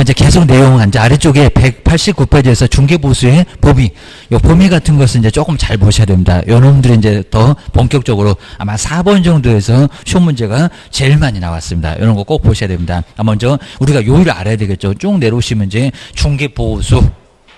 이제 계속 내용은 이제 아래쪽에 189페이지에서 중개보수의 범위, 요 범위 같은 것은 이제 조금 잘 보셔야 됩니다. 요놈들이 이제 더 본격적으로 아마 4번 정도에서 시험 문제가 제일 많이 나왔습니다. 이런 거 꼭 보셔야 됩니다. 먼저 우리가 요일을 알아야 되겠죠. 쭉 내려오시면 이제 중개보수,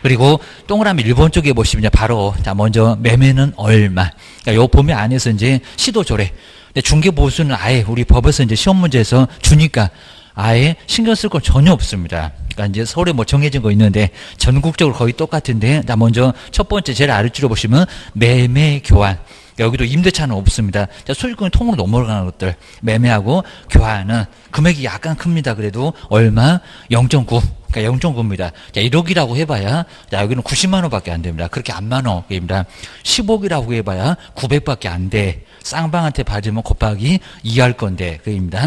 그리고 동그라미 1번 쪽에 보시면 이제 바로 자 먼저 매매는 얼마. 그러니까 요 범위 안에서 이제 시도조례. 근데 중개보수는 아예 우리 법에서 이제 시험 문제에서 주니까 아예 신경 쓸 건 전혀 없습니다. 그러니까 이제 서울에 뭐 정해진 거 있는데 전국적으로 거의 똑같은데, 자 먼저 첫 번째 제일 아래쪽으로 보시면 매매 교환. 여기도 임대차는 없습니다. 자, 소유권이 통으로 넘어가는 것들 매매하고 교환은 금액이 약간 큽니다. 그래도 얼마? 0.9. 그러니까 0.9입니다. 자, 1억이라고 해봐야 자 여기는 90만 원밖에 안 됩니다. 그렇게 안 많어. 입니다. 10억이라고 해봐야 900밖에 안 돼. 쌍방한테 받으면 곱하기 2 할 건데 그입니다.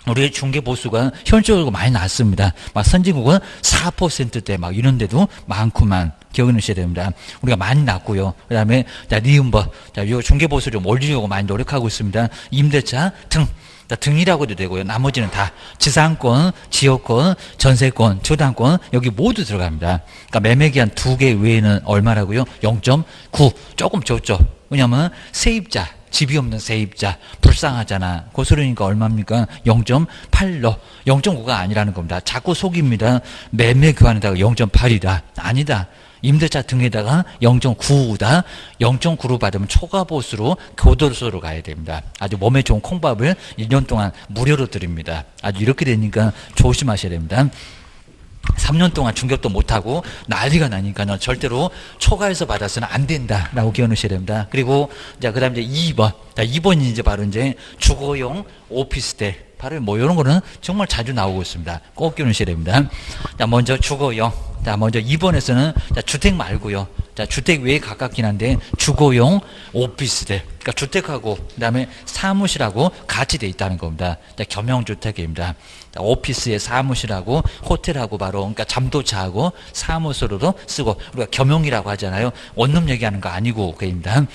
우리의 중개보수가 현실적으로 많이 낮습니다. 막 선진국은 4%대 막 이런데도 많구만. 기억해 놓으셔야 됩니다. 우리가 많이 낮고요. 그 다음에, 자, 니은버. 자, 요 중개보수 좀 올리려고 많이 노력하고 있습니다. 임대차 등. 자, 등이라고 해도 되고요. 나머지는 다 지상권, 지역권, 전세권, 저당권, 여기 모두 들어갑니다. 그러니까 매매기한 2개 외에는 얼마라고요? 0.9. 조금 줬죠. 왜냐면 세입자. 집이 없는 세입자 불쌍하잖아. 고소리니까 얼마입니까? 0.8로 0.9가 아니라는 겁니다. 자꾸 속입니다. 매매 교환에다가 0.8이다. 아니다. 임대차 등에다가 0.9다. 0.9로 받으면 초과보수로 교도소로 가야 됩니다. 아주 몸에 좋은 콩밥을 1년 동안 무료로 드립니다. 아주 이렇게 되니까 조심하셔야 됩니다. 3년 동안 중개도 못하고 난리가 나니까 절대로 초과해서 받아서는 안 된다라고 기억해 놓으셔야 됩니다. 그리고 자, 그 다음에 이제 2번. 자, 2번이 이제 바로 이제 주거용 오피스텔. 바로 뭐 이런 거는 정말 자주 나오고 있습니다. 꼭 기억해 놓으셔야 됩니다. 자, 먼저 주거용. 자, 먼저 2번에서는 자, 주택 말고요. 자, 주택 외에 가깝긴 한데 주거용 오피스텔. 그러니까 주택하고 그다음에 사무실하고 같이 돼 있다는 겁니다. 자, 겸용주택입니다. 자, 오피스에 사무실하고 호텔하고 바로 그러니까 잠도차하고 사무소로도 쓰고 우리가 겸용이라고 하잖아요. 원룸 얘기하는 거 아니고 그입니다.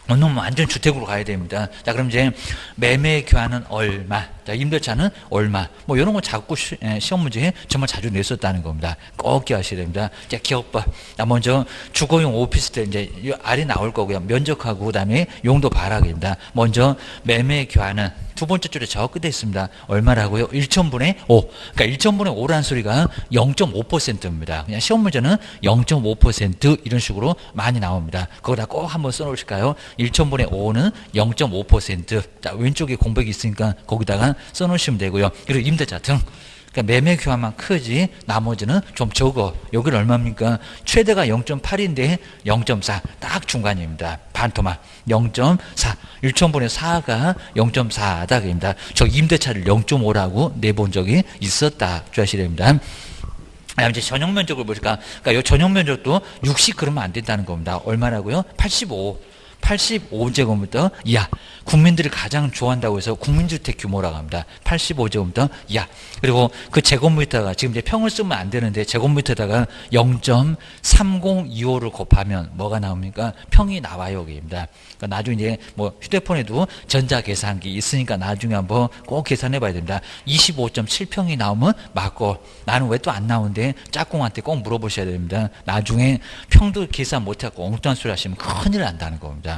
원룸은 완전 주택으로 가야 됩니다. 자, 그럼 이제 매매 교환은 얼마? 자, 임대차는 얼마? 뭐 이런 거 자꾸 시험 문제에 정말 자주 냈었다는 겁니다. 꼭 기억하셔야 됩니다. 자, 기업법. 자, 먼저 주거용 오피스텔 이제 아래 나올 거고요. 면적하고 그다음에 용도 발악입니다. 먼저 매매 교환은 두 번째 줄에 저 끝에 있습니다. 얼마라고요? 1,000분의 5. 그러니까 1,000분의 5라는 소리가 0.5%입니다. 그냥 시험 문제는 0.5% 이런 식으로 많이 나옵니다. 거기다 꼭 한번 써놓으실까요? 1,000분의 5는 0.5%. 자, 왼쪽에 공백이 있으니까 거기다가 써놓으시면 되고요. 그리고 임대차 등. 그러니까 매매 교환만 크지 나머지는 좀 적어. 여기는 얼마입니까? 최대가 0.8인데 0.4. 딱 중간입니다. 반토막 0.4. 1,000분의 4가 0.4다. 그입니다. 저 임대차를 0.5라고 내본 적이 있었다. 주의하셔야 됩니다. 이제 전용 면적을 보니까 그러니까 이 전용 면적도 60 그러면 안 된다는 겁니다. 얼마라고요? 85. 85제곱미터 이하. 국민들이 가장 좋아한다고 해서 국민주택 규모라고 합니다. 85제곱미터 이하. 그리고 그 제곱미터가 지금 이제 평을 쓰면 안 되는데 제곱미터다가 0.3025를 곱하면 뭐가 나옵니까? 평이 나와요. 여기입니다. 그러니까 나중에 이제 뭐 휴대폰에도 전자계산기 있으니까 나중에 한번 꼭 계산해 봐야 됩니다. 25.7평이 나오면 맞고 나는 왜 또 안 나오는데 짝꿍한테 꼭 물어보셔야 됩니다. 나중에 평도 계산 못하고 엉뚱한 소리 하시면 큰일 난다는 겁니다.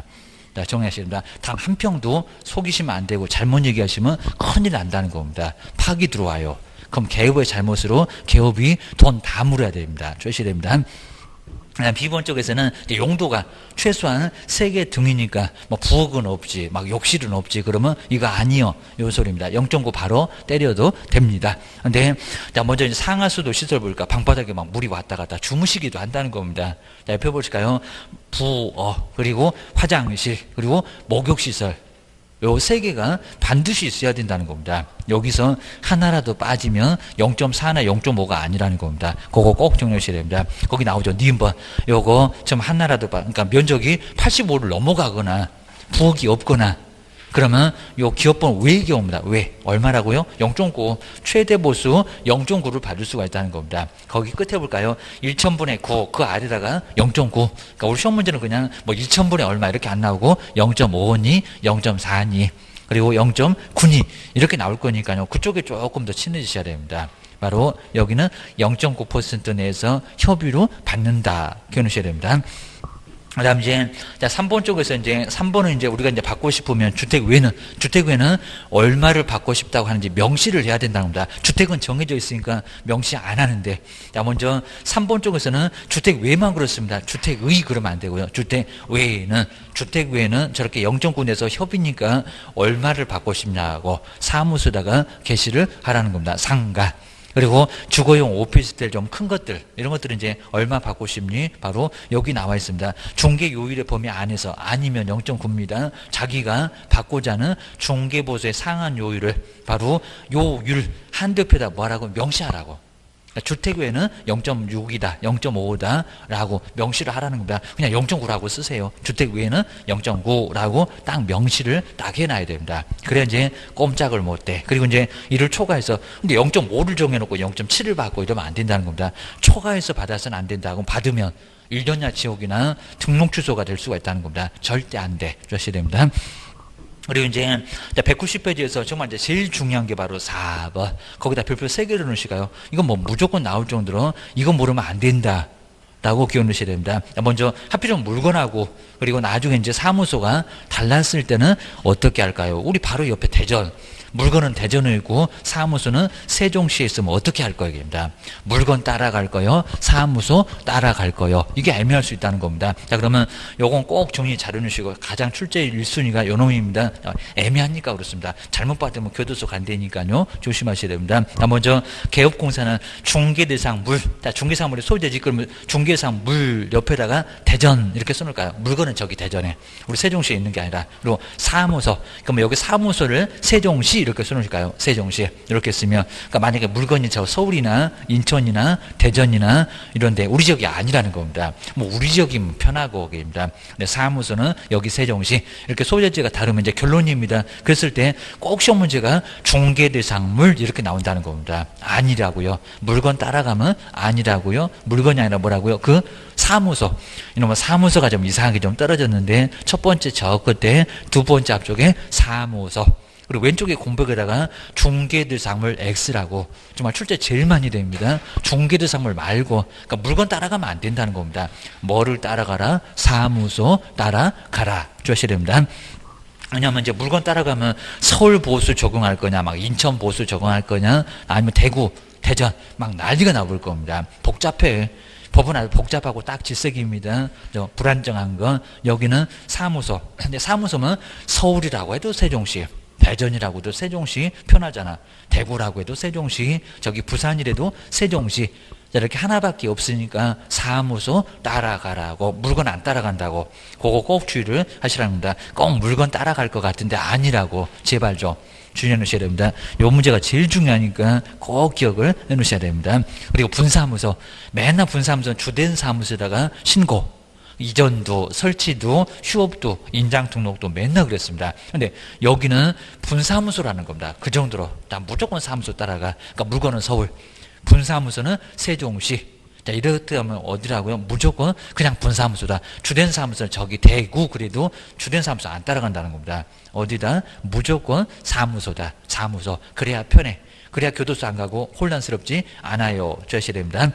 자, 정리하셔야 됩니다. 단 한 평도 속이시면 안 되고 잘못 얘기하시면 큰일 난다는 겁니다. 파기 들어와요. 그럼 개업의 잘못으로 개업이 돈 다 물어야 됩니다. 조심해야 됩니다. B번 쪽에서는 용도가 최소한 3개 등이니까 뭐 부엌은 없지, 막 욕실은 없지, 그러면 이거 아니요. 요 소리입니다. 0.9 바로 때려도 됩니다. 근데 자, 먼저 이제 상하수도 시설 보니까 방바닥에 막 물이 왔다 갔다 주무시기도 한다는 겁니다. 자, 옆에 보실까요? 부엌, 그리고 화장실, 그리고 목욕시설. 요 3개가 반드시 있어야 된다는 겁니다. 여기서 하나라도 빠지면 0.4나 0.5가 아니라는 겁니다. 그거 꼭 정리하셔야 됩니다. 거기 나오죠. 니은번. 요거 좀 하나라도 그러니까 면적이 85를 넘어가거나 부엌이 없거나 그러면 요 기업번 외의 경우입니다. 왜? 얼마라고요? 0.9. 최대 보수 0.9를 받을 수가 있다는 겁니다. 거기 끝에 볼까요? 1,000분의 9. 그 아래다가 0.9. 그러니까 우리 시험 문제는 그냥 뭐 1,000분의 얼마 이렇게 안 나오고 0.5니, 0.4니, 그리고 0.9니 이렇게 나올 거니까요. 그쪽에 조금 더 친해지셔야 됩니다. 바로 여기는 0.9% 내에서 협의로 받는다. 기억하셔야 됩니다. 그 다음 이제, 자, 3번 쪽에서 이제, 3번은 이제 우리가 이제 받고 싶으면 주택 외에는 얼마를 받고 싶다고 하는지 명시를 해야 된다는 겁니다. 주택은 정해져 있으니까 명시 안 하는데. 자, 먼저 3번 쪽에서는 주택 외만 그렇습니다. 주택의 그러면 안 되고요. 주택 외에는 저렇게 0.9 내서 협의니까 얼마를 받고 싶냐고 사무소에다가 게시를 하라는 겁니다. 상가. 그리고 주거용 오피스텔 좀 큰 것들, 이런 것들은 이제 얼마 받고 싶니? 바로 여기 나와 있습니다. 중개 요율의 범위 안에서 아니면 0.9입니다. 자기가 받고자 하는 중개보수의 상한 요율을 바로 요율 한도표에다 뭐라고 명시하라고. 주택 외에는 0.6이다, 0.5다 라고 명시를 하라는 겁니다. 그냥 0.9라고 쓰세요. 주택 외에는 0.9라고 딱 명시를 딱 해놔야 됩니다. 그래야 이제 꼼짝을 못해. 그리고 이제 이를 초과해서 근데 0.5를 정해놓고 0.7을 받고 이러면 안 된다는 겁니다. 초과해서 받아서는 안 된다고. 받으면 일전야 지옥이나 등록 취소가 될 수가 있다는 겁니다. 절대 안 돼. 주셔야 됩니다. 그리고 이제 190페이지에서 정말 이제 제일 중요한 게 바로 4번. 거기다 별표 3개를 넣으시가요. 이건 뭐 무조건 나올 정도로 이건 모르면 안 된다. 라고 기억 넣으셔야 됩니다. 먼저 하필이면 물건하고 그리고 나중에 이제 사무소가 달랐을 때는 어떻게 할까요? 우리 바로 옆에 대전. 물건은 대전에 있고 사무소는 세종시에 있으면 어떻게 할 거입니다. 물건 따라갈 거요, 사무소 따라갈 거요. 이게 애매할 수 있다는 겁니다. 자, 그러면 요건 꼭 정리 잘 해놓으시고 가장 출제 1순위가 요 놈입니다. 애매하니까 그렇습니다. 잘못 받으면 교도소 간다니까요. 조심하셔야 됩니다. 자, 먼저 개업공사는 중개대상 물. 자, 중개상물의 소재지. 그러면 중개상 물 옆에다가 대전 이렇게 써놓을까요? 물건은 저기 대전에. 우리 세종시에 있는 게 아니라. 그리고 사무소. 그러면 여기 사무소를 세종시 이렇게 써놓을까요? 세종시 이렇게 쓰면 그러니까 만약에 물건이 저 서울이나 인천이나 대전이나 이런데 우리 지역이 아니라는 겁니다. 뭐 우리 지역이면 편하고 입니다. 근데 사무소는 여기 세종시 이렇게 소재지가 다르면 이제 결론입니다. 그랬을 때 꼭 시험 문제가 중개대상물 이렇게 나온다는 겁니다. 아니라고요. 물건 따라가면 아니라고요. 물건이 아니라 뭐라고요? 그 사무소. 이놈의 사무소가 좀 이상하게 좀 떨어졌는데 첫 번째 저 끝에 두 번째 앞쪽에 사무소. 그리고 왼쪽에 공백에다가 중개대상물 X라고 정말 출제 제일 많이 됩니다. 중개대상물 말고 그러니까 물건 따라가면 안 된다는 겁니다. 뭐를 따라가라? 사무소 따라가라. 주셔야 됩니다. 왜냐하면 이제 물건 따라가면 서울 보수 적용할 거냐, 막 인천 보수 적용할 거냐, 아니면 대구, 대전 막 난리가 나볼 겁니다. 복잡해. 법은 아주 복잡하고 딱 질색입니다. 불안정한 건 여기는 사무소. 근데 사무소면 서울이라고 해도 세종시. 대전이라고 해도 세종시 편하잖아. 대구라고 해도 세종시, 저기 부산이라도 세종시. 이렇게 하나밖에 없으니까 사무소 따라가라고. 물건 안 따라간다고. 그거 꼭 주의를 하시라는 겁니다. 꼭 물건 따라갈 것 같은데 아니라고. 제발 좀 주의해 놓으셔야 됩니다. 요 문제가 제일 중요하니까 꼭 기억을 해 놓으셔야 됩니다. 그리고 분사무소. 맨날 분사무소는 주된 사무소에다가 신고. 이전도 설치도 휴업도 인장 등록도 맨날 그랬습니다. 근데 여기는 분사무소라는 겁니다. 그 정도로 다 무조건 사무소 따라가. 그러니까 물건은 서울, 분사무소는 세종시. 자, 이렇게 하면 어디라고요? 무조건 그냥 분사무소다. 주된 사무소는 저기 대구. 그래도 주된 사무소 안 따라간다는 겁니다. 어디다? 무조건 사무소다. 사무소. 그래야 편해. 그래야 교도소 안 가고 혼란스럽지 않아요. 주셔야 됩니다.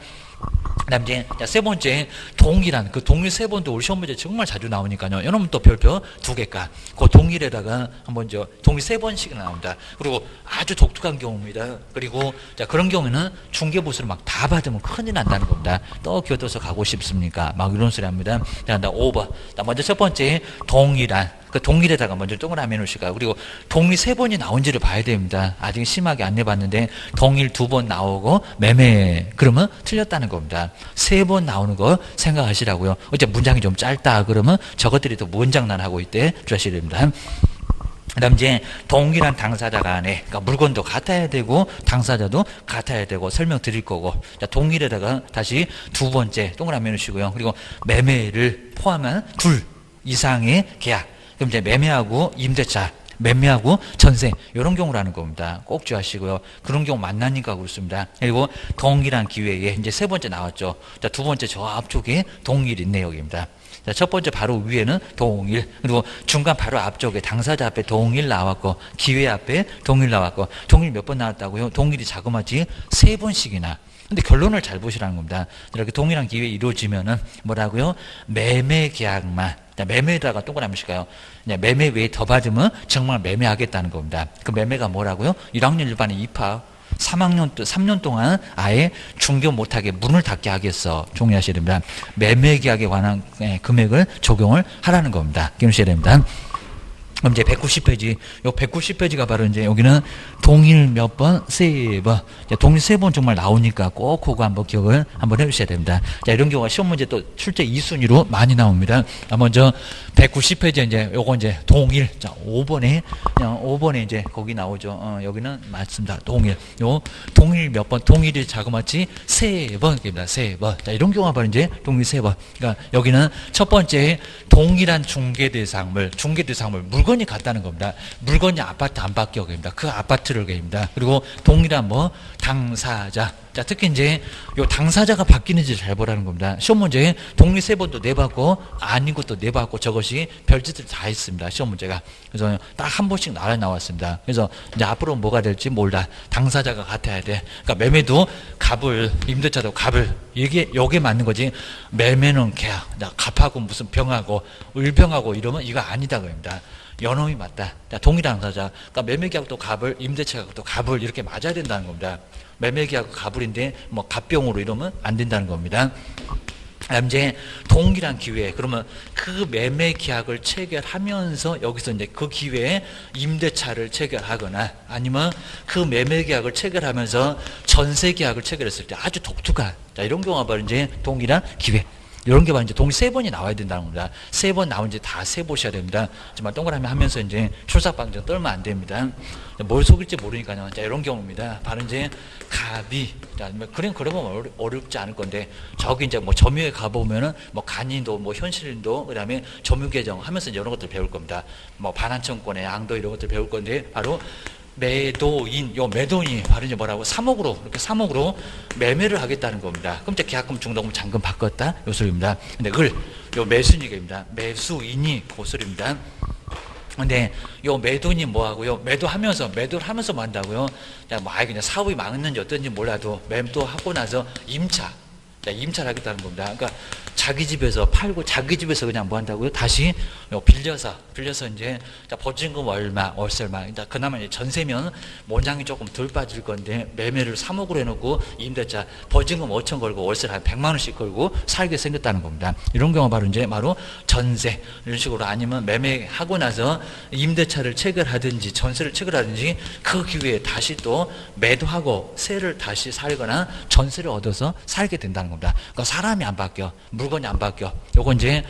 그 다음 이제 세 번째 동일한 그 동일 세 번도 우리 시험 문제 정말 자주 나오니까요. 여러분 또 별표 2개가 그 동일에다가 한번 저 동일 3번씩 나옵니다. 그리고 아주 독특한 경우입니다. 그리고 자 그런 경우에는 중개보수를 막 다 받으면 큰일 난다는 겁니다. 또 교도소 가고 싶습니까? 막 이런 소리 합니다. 자, 5번. 자, 먼저 첫 번째 동일한 그 동일에다가 먼저 동그라미 해놓으실까요? 그리고 동일 3번이 나온지를 봐야 됩니다. 아직 심하게 안 내봤는데 동일 2번 나오고 매매 그러면 틀렸다는 겁니다. 3번 나오는 거 생각하시라고요. 어째 문장이 좀 짧다 그러면 저것들이 또 뭔 장난하고 있대 주셔야 됩니다. 그 다음 이제 동일한 당사자 간에 그러니까 물건도 같아야 되고 당사자도 같아야 되고 설명드릴 거고 자, 동일에다가 다시 두 번째 동그라미 해놓으시고요. 그리고 매매를 포함한 둘 이상의 계약 그럼 이제 매매하고 임대차 매매하고 전세 이런 경우라는 겁니다. 꼭 주의하시고요. 그런 경우 만나니까 그렇습니다. 그리고 동일한 기회에 이제 세 번째 나왔죠. 자, 두 번째 저 앞쪽에 동일 있네요. 여기입니다. 자, 첫 번째 바로 위에는 동일, 그리고 중간 바로 앞쪽에 당사자 앞에 동일 나왔고, 기회 앞에 동일 나왔고, 동일 몇 번 나왔다고요? 동일이 자그마치 3번씩이나. 근데 결론을 잘 보시라는 겁니다. 이렇게 동일한 기회 이루어지면은 뭐라고요? 매매 계약만. 매매에다가 동그라미 칠까요? 매매 외에 더 받으면 정말 매매하겠다는 겁니다. 그 매매가 뭐라고요? 1학년 일반에 입학. 3년 동안 아예 중개 못하게 문을 닫게 하겠어. 종이하셔야 됩니다. 매매 계약에 관한 금액을 적용을 하라는 겁니다. 기억하셔야 됩니다. 그럼 이제 190페이지, 요 190페이지가 바로 이제 여기는 동일 몇 번? 3번. 동일 3번 정말 나오니까 꼭 그거 한번 기억을 한번 해주셔야 됩니다. 자, 이런 경우가 시험 문제 또 출제 2순위로 많이 나옵니다. 먼저 190페이지 이제 요거 이제 동일. 자, 5번에 이제 거기 나오죠. 여기는 맞습니다. 동일. 요 동일 몇 번? 동일이 자그마치 3번입니다. 3번. 자, 이런 경우가 바로 이제 동일 3번. 그러니까 여기는 첫 번째 동일한 중개대상물, 물건이 같다는 겁니다. 물건이 아파트 안 바뀌어 됩니다. 그 아파트를 개입니다. 그리고 동일한 뭐 당사자. 자, 특히 이제 요 당사자가 바뀌는지 잘 보라는 겁니다. 시험 문제에 동일 3번도 내봤고 아닌 것도 내봤고 저것이 별짓을 다 했습니다. 시험 문제가. 그래서 딱 한 번씩 나왔습니다. 그래서 이제 앞으로 뭐가 될지 몰라. 당사자가 같아야 돼. 그러니까 매매도 갑을, 임대차도 갑을. 이게 맞는 거지. 매매는 계약. 갑하고 무슨 병하고 을병하고 이러면 이거 아니다 그럽니다. 연놈이 맞다. 동일한 당사자. 그러니까 매매계약도 갑을, 임대차도 갑을 이렇게 맞아야 된다는 겁니다. 매매계약 갑을인데 뭐 갑병으로 이러면 안 된다는 겁니다. 이제 동일한 기회. 그러면 그 매매 계약을 체결하면서 여기서 이제 그 기회에 임대차를 체결하거나 아니면 그 매매 계약을 체결하면서 전세 계약을 체결했을 때 아주 독특한 자, 이런 경우가 바로 이제 동일한 기회. 이런 게 바로 이제 동일 3번이 나와야 된다는 겁니다. 3번 나온지 다 세보셔야 됩니다. 정말 동그라미 하면서 이제 출삭방정 떨면 안 됩니다. 뭘 속일지 모르니까요. 자, 이런 경우입니다. 바로 이제 갑이, 자, 그러면 어렵지 않을 건데, 저기 이제 뭐 점유에 가보면은 뭐 간인도, 뭐 현실인도, 그 다음에 점유계정 하면서 이런 것들 배울 겁니다. 뭐 반환청권의 양도 이런 것들 배울 건데, 바로 매도인, 요 매도인이 바로 이제 뭐라고 3억으로 이렇게 3억으로 매매를 하겠다는 겁니다. 그럼 이제 계약금, 중도금, 잔금 바꿨다 요 소리입니다. 근데 요 매수인이입니다. 매수인이 그 소리입니다. 근데 요 매도인이 뭐 하고요? 매도를 하면서 뭐 한다고요? 뭐 아예 그냥 사업이 망했는지 어떤지 몰라도 매도하고 나서 임차를 하겠다는 겁니다. 그러니까 자기 집에서 팔고 자기 집에서 그냥 뭐 한다고요? 다시 빌려서 이제 보증금 얼마, 월세 얼마. 그러니까 그나마 이제 전세면 모양이 조금 덜 빠질 건데 매매를 3억으로 해놓고 임대차 보증금 5천 걸고 월세를 한 100만 원씩 걸고 살게 생겼다는 겁니다. 이런 경우가 바로 전세 이런 식으로 아니면 매매하고 나서 임대차를 체결하든지 전세를 체결하든지 그 기회에 다시 또 매도하고 세를 다시 살거나 전세를 얻어서 살게 된다는 겁니다. 그러니까 사람이 안 바뀌어. 물건이 안 바뀌어. 요건 이제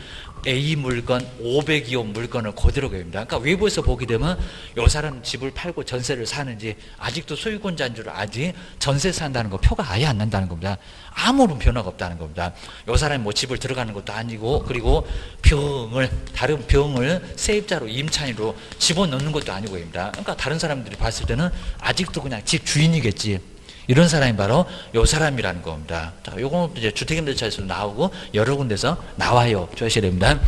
A 물건, 502호 물건을 그대로 gew니다. 그러니까 외부에서 보게 되면 요 사람 집을 팔고 전세를 사는지 아직도 소유권자인 줄 알지 전세 산다는 거 표가 아예 안 난다는 겁니다. 아무런 변화가 없다는 겁니다. 요 사람이 뭐 집을 들어가는 것도 아니고 그리고 다른 병을 세입자로 임차인으로 집어넣는 것도 아니고 입니다. 그러니까 다른 사람들이 봤을 때는 아직도 그냥 집 주인이겠지. 이런 사람이 바로 요 사람이라는 겁니다. 자, 요건 이제 주택임대차에서 나오고 여러 군데서 나와요. 조심해야 됩니다.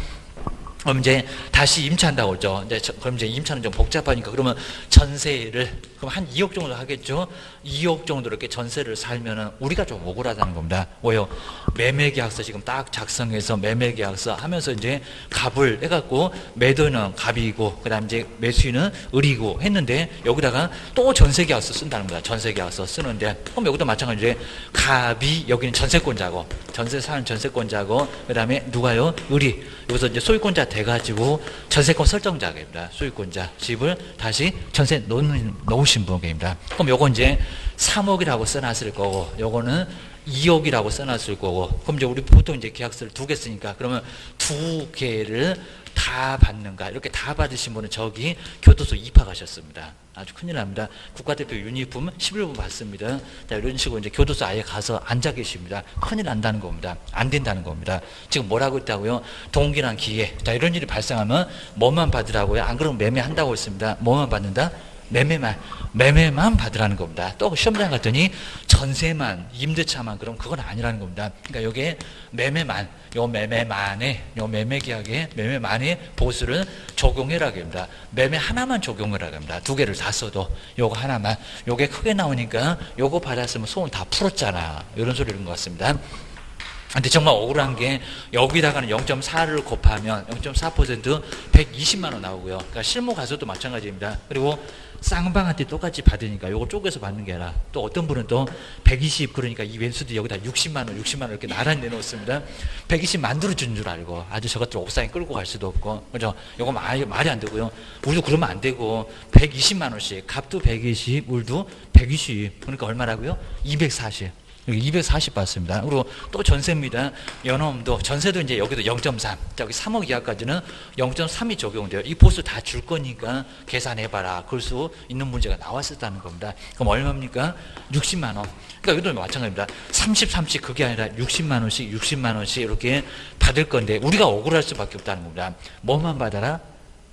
그럼 이제 다시 임차한다고 그러죠. 그럼 이제 임차는 좀 복잡하니까 그러면 전세를 그럼 한 2억 정도 하겠죠. 2억 정도 이렇게 전세를 살면은 우리가 좀 억울하다는 겁니다. 뭐요? 매매계약서 지금 딱 작성해서 매매계약서 하면서 이제 갑을 해갖고 매도는 갑이고 그다음 이제 매수인은 을이고 했는데 여기다가 또 전세계약서 쓴다는 거다. 전세계약서 쓰는데 그럼 여기도 마찬가지로 갑이 여기는 전세권자고 전세 사는 전세권자고 그다음에 누가요? 을이 여기서 이제 소유권자 돼가지고 전세권 설정자입니다. 소유권자 집을 다시 전세 놓으신 분입니다. 그럼 요건 이제 3억이라고 써놨을 거고 요거는 2억이라고 써놨을 거고 그럼 이제 우리 보통 이제 계약서를 2개 쓰니까 그러면 2개를 다 받는가 이렇게 다 받으신 분은 저기 교도소 입학하셨습니다. 아주 큰일 납니다. 국가대표 유니폼 11분 받습니다. 자, 이런 식으로 이제 교도소 아예 가서 앉아 계십니다. 큰일 난다는 겁니다. 안 된다는 겁니다. 지금 뭐라고 했다고요? 동일한 기회. 자, 이런 일이 발생하면 뭐만 받으라고요? 안 그러면 매매한다고 했습니다. 뭐만 받는다? 매매만 받으라는 겁니다. 또 시험장 갔더니 전세만, 임대차만, 그럼 그건 아니라는 겁니다. 그러니까 요게 매매만, 요 매매계약에 매매만의 보수를 적용해라고 합니다. 매매 하나만 적용해라고 합니다. 두 개를 다 써도 요거 하나만. 요게 크게 나오니까 요거 받았으면 소원 다 풀었잖아. 이런 소리인 것 같습니다. 근데 정말 억울한 게 여기다가는 0.4를 곱하면 0.4% 120만 원 나오고요. 그러니까 실무 가서도 마찬가지입니다. 그리고 쌍방한테 똑같이 받으니까 요거 쪼개서 받는 게 아니라 또 어떤 분은 또 120, 그러니까 이 왼수도 여기다 60만 원 이렇게 나란히 내놓습니다. 120 만들어준 줄 알고 아주 저것들 옥상에 끌고 갈 수도 없고, 그죠? 요거 말이 안 되고요. 우리도 그러면 안 되고 120만 원씩, 값도 120, 물도 120, 그러니까 얼마라고요? 240. 여기 240 받습니다. 그리고 또 전세입니다. 연호음도 전세도 이제 여기도 0.3, 여기 3억 이하까지는 0.3이 적용돼요. 이 보수 다 줄 거니까 계산해봐라. 그럴 수 있는 문제가 나왔었다는 겁니다. 그럼 얼마입니까? 60만 원. 그러니까 여기도 마찬가지입니다. 30 그게 아니라 60만 원씩 이렇게 받을 건데 우리가 억울할 수밖에 없다는 겁니다. 뭐만 받아라?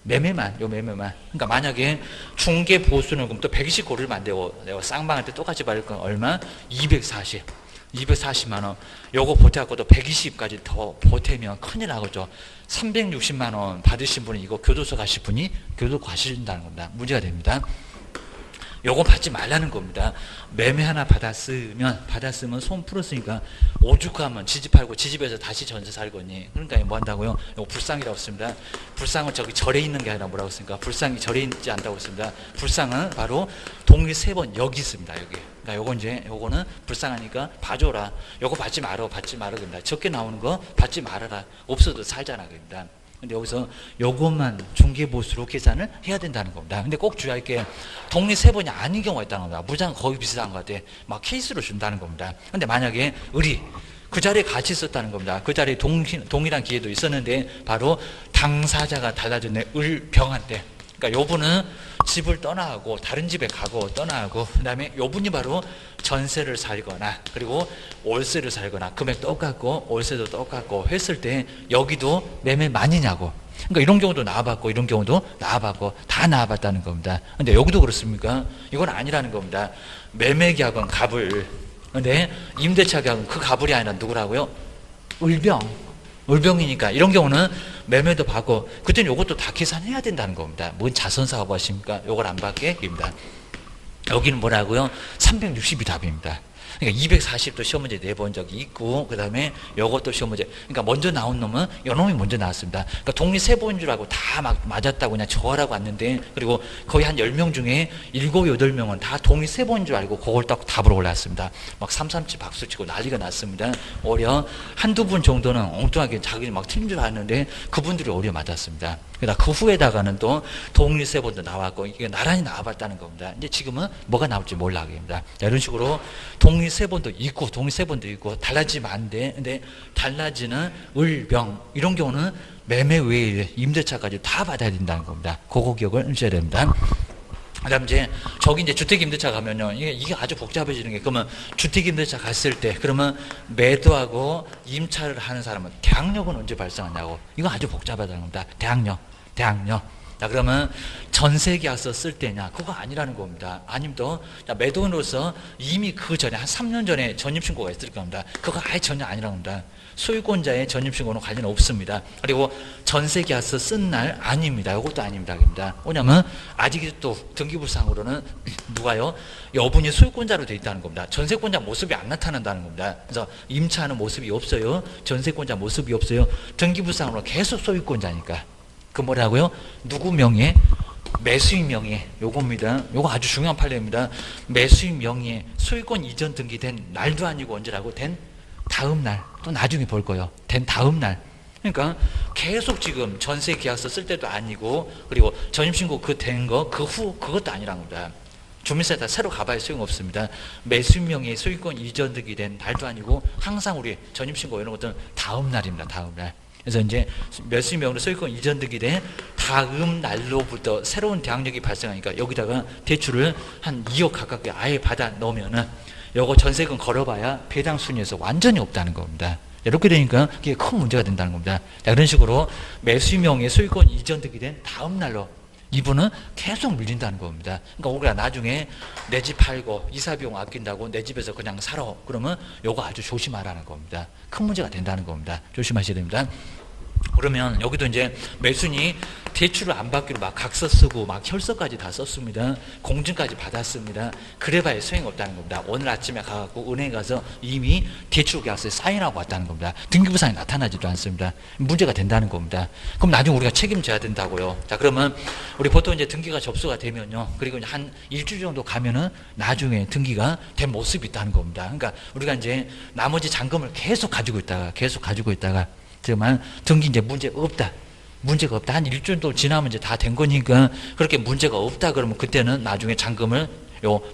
매매만. 그러니까 만약에 중개 보수는 그럼 또 120 고르면 안 되고 내가 쌍방한테 똑같이 받을 건 얼마? 240만 원. 요거 보태갖고 또 120까지 더 보태면 큰일 나겠죠. 360만 원 받으신 분이 이거 교도소 가실 분이 교도소 가신다는 겁니다. 문제가 됩니다. 요거 받지 말라는 겁니다. 매매 하나 받았으면 손 풀었으니까 오죽하면 지집 팔고 지집에서 다시 전세 살거니. 그러니까 뭐 한다고요? 요거 불상이라고 씁니다. 불상은 저기 절에 있는 게 아니라 뭐라고 씁니까? 불상이 절에 있지 않다고 씁니다. 불상은 바로 동일 3번 여기 있습니다. 여기. 그러니까 요거는 불쌍하니까 봐줘라. 요거 받지 말아 그럽니다. 적게 나오는 거 받지 말아라. 없어도 살잖아 그럽니다. 근데 여기서 요것만 중개보수로 계산을 해야 된다는 겁니다. 근데 꼭 주의할 게 동리 3번이 아닌 경우가 있다는 겁니다. 무장 거의 비슷한 것 같아. 막 케이스로 준다는 겁니다. 근데 만약에 그 자리에 같이 있었다는 겁니다. 그 자리에 동일한 기회도 있었는데 바로 당사자가 달라졌네. 을병한테. 그러니까 요분은 집을 떠나고 다른 집에 떠나고 그 다음에 요분이 바로 전세를 살거나 그리고 월세를 살거나 금액 똑같고 월세도 똑같고 했을 때 여기도 매매만이냐고. 그러니까 이런 경우도 나와봤고 이런 경우도 나와봤고 다 나와봤다는 겁니다. 근데 여기도 그렇습니까? 이건 아니라는 겁니다. 매매계약은 갑을, 근데 임대차 계약은 그 갑을이 아니라 누구라고요? 을병이니까 이런 경우는 매매도 받고 그때는 이것도 다 계산해야 된다는 겁니다. 뭔 자선사업 하십니까? 이걸 안 받게 입니다. 여기는 뭐라고요? 360이 답입니다. 그러니까 240도 시험 문제 내본 적이 있고 그 다음에 요것도 시험 문제. 그러니까 먼저 나온 놈은 요놈이 먼저 나왔습니다. 그러니까 동리 3번인 줄 알고 다 막 맞았다고 그냥 저하라고 왔는데 그리고 거의 한 10명 중에 7, 8명은 다 동리 3번인 줄 알고 그걸 딱 답으로 올랐습니다. 막 삼삼치 박수 치고 난리가 났습니다. 오히려 한두 분 정도는 엉뚱하게 자기는 막 틀린 줄 알았는데 그분들이 오히려 맞았습니다. 그러다 그 후에다가는 또 동리 3번도 나왔고 이게 나란히 나와봤다는 겁니다. 이제 지금은 뭐가 나올지 몰라 합니다. 이런 식으로 동리 3번도 있고 동리 3번도 있고 달라지면 안 돼. 근데 달라지는 을병 이런 경우는 매매 외에 임대차까지 다 받아야 된다는 겁니다. 그거 기억을 하셔야 됩니다. 그다음 이제 주택임대차 가면요 이게 아주 복잡해지는 게 그러면 주택임대차 갔을 때 그러면 매도하고 임차를 하는 사람은 대항력은 언제 발생하냐고. 이거 아주 복잡하다는 겁니다. 대항력. 자, 그러면 전세계약서 쓸 때냐? 그거 아니라는 겁니다. 아니면 또 매도인으로서 이미 그 전에 한 3년 전에 전입신고가 있을 겁니다. 그거 아예 전혀 아니라는 겁니다. 소유권자의 전입신고는 관련 없습니다. 그리고 전세계약서 쓴 날 아닙니다. 이것도 아닙니다. 왜냐하면 아직도 등기부상으로는 누가요? 여분이 소유권자로 되어 있다는 겁니다. 전세권자 모습이 안 나타난다는 겁니다. 그래서 임차하는 모습이 없어요. 전세권자 모습이 없어요. 등기부상으로 계속 소유권자니까. 그 뭐라고요? 누구 명의에? 매수인 명의에. 요겁니다. 요거 아주 중요한 판례입니다. 매수인 명의에 소유권 이전 등기된 날도 아니고 언제라고? 된 다음 날. 또 나중에 볼 거예요. 된 다음 날. 그러니까 계속 지금 전세 계약서 쓸 때도 아니고 그리고 전입신고 그 된 거 그 후 그것도 아니란 겁니다. 주민센터 새로 가봐야 소용없습니다. 매수인 명의의 소유권 이전 등기된 날도 아니고 항상 우리 전입신고 이런 것들은 다음 날입니다. 다음 날. 그래서 이제 매수인 명의로 소유권 이전 등기된 다음 날로부터 새로운 대항력이 발생하니까 여기다가 대출을 한 2억 가깝게 아예 받아 넣으면은 요거 전세금 걸어봐야 배당 순위에서 완전히 없다는 겁니다. 이렇게 되니까 그게 큰 문제가 된다는 겁니다. 자, 이런 식으로 매수인 명의의 소유권 이전 등기된 다음 날로 2번은 계속 밀린다는 겁니다. 그러니까 우리가 나중에 내 집 팔고 이사 비용 아낀다고 내 집에서 그냥 살아. 그러면 요거 아주 조심하라는 겁니다. 큰 문제가 된다는 겁니다. 조심하셔야 됩니다. 그러면 여기도 이제 매순이 대출을 안 받기로 막 각서 쓰고 막 혈서까지 다 썼습니다. 공증까지 받았습니다. 그래봐야 소용없다는 겁니다. 오늘 아침에 가갖고 은행에 가서 이미 대출 계약서에 사인하고 왔다는 겁니다. 등기부상이 나타나지도 않습니다. 문제가 된다는 겁니다. 그럼 나중에 우리가 책임져야 된다고요. 자, 그러면 우리 보통 이제 등기가 접수가 되면요. 그리고 한 일주일 정도 가면은 나중에 등기가 된 모습이 있다는 겁니다. 그러니까 우리가 이제 나머지 잔금을 계속 가지고 있다가 정말 등기 이제 문제가 없다. 한 일주일 정도 지나면 이제 다 된 거니까 그렇게 문제가 없다 그러면 그때는 나중에 잔금을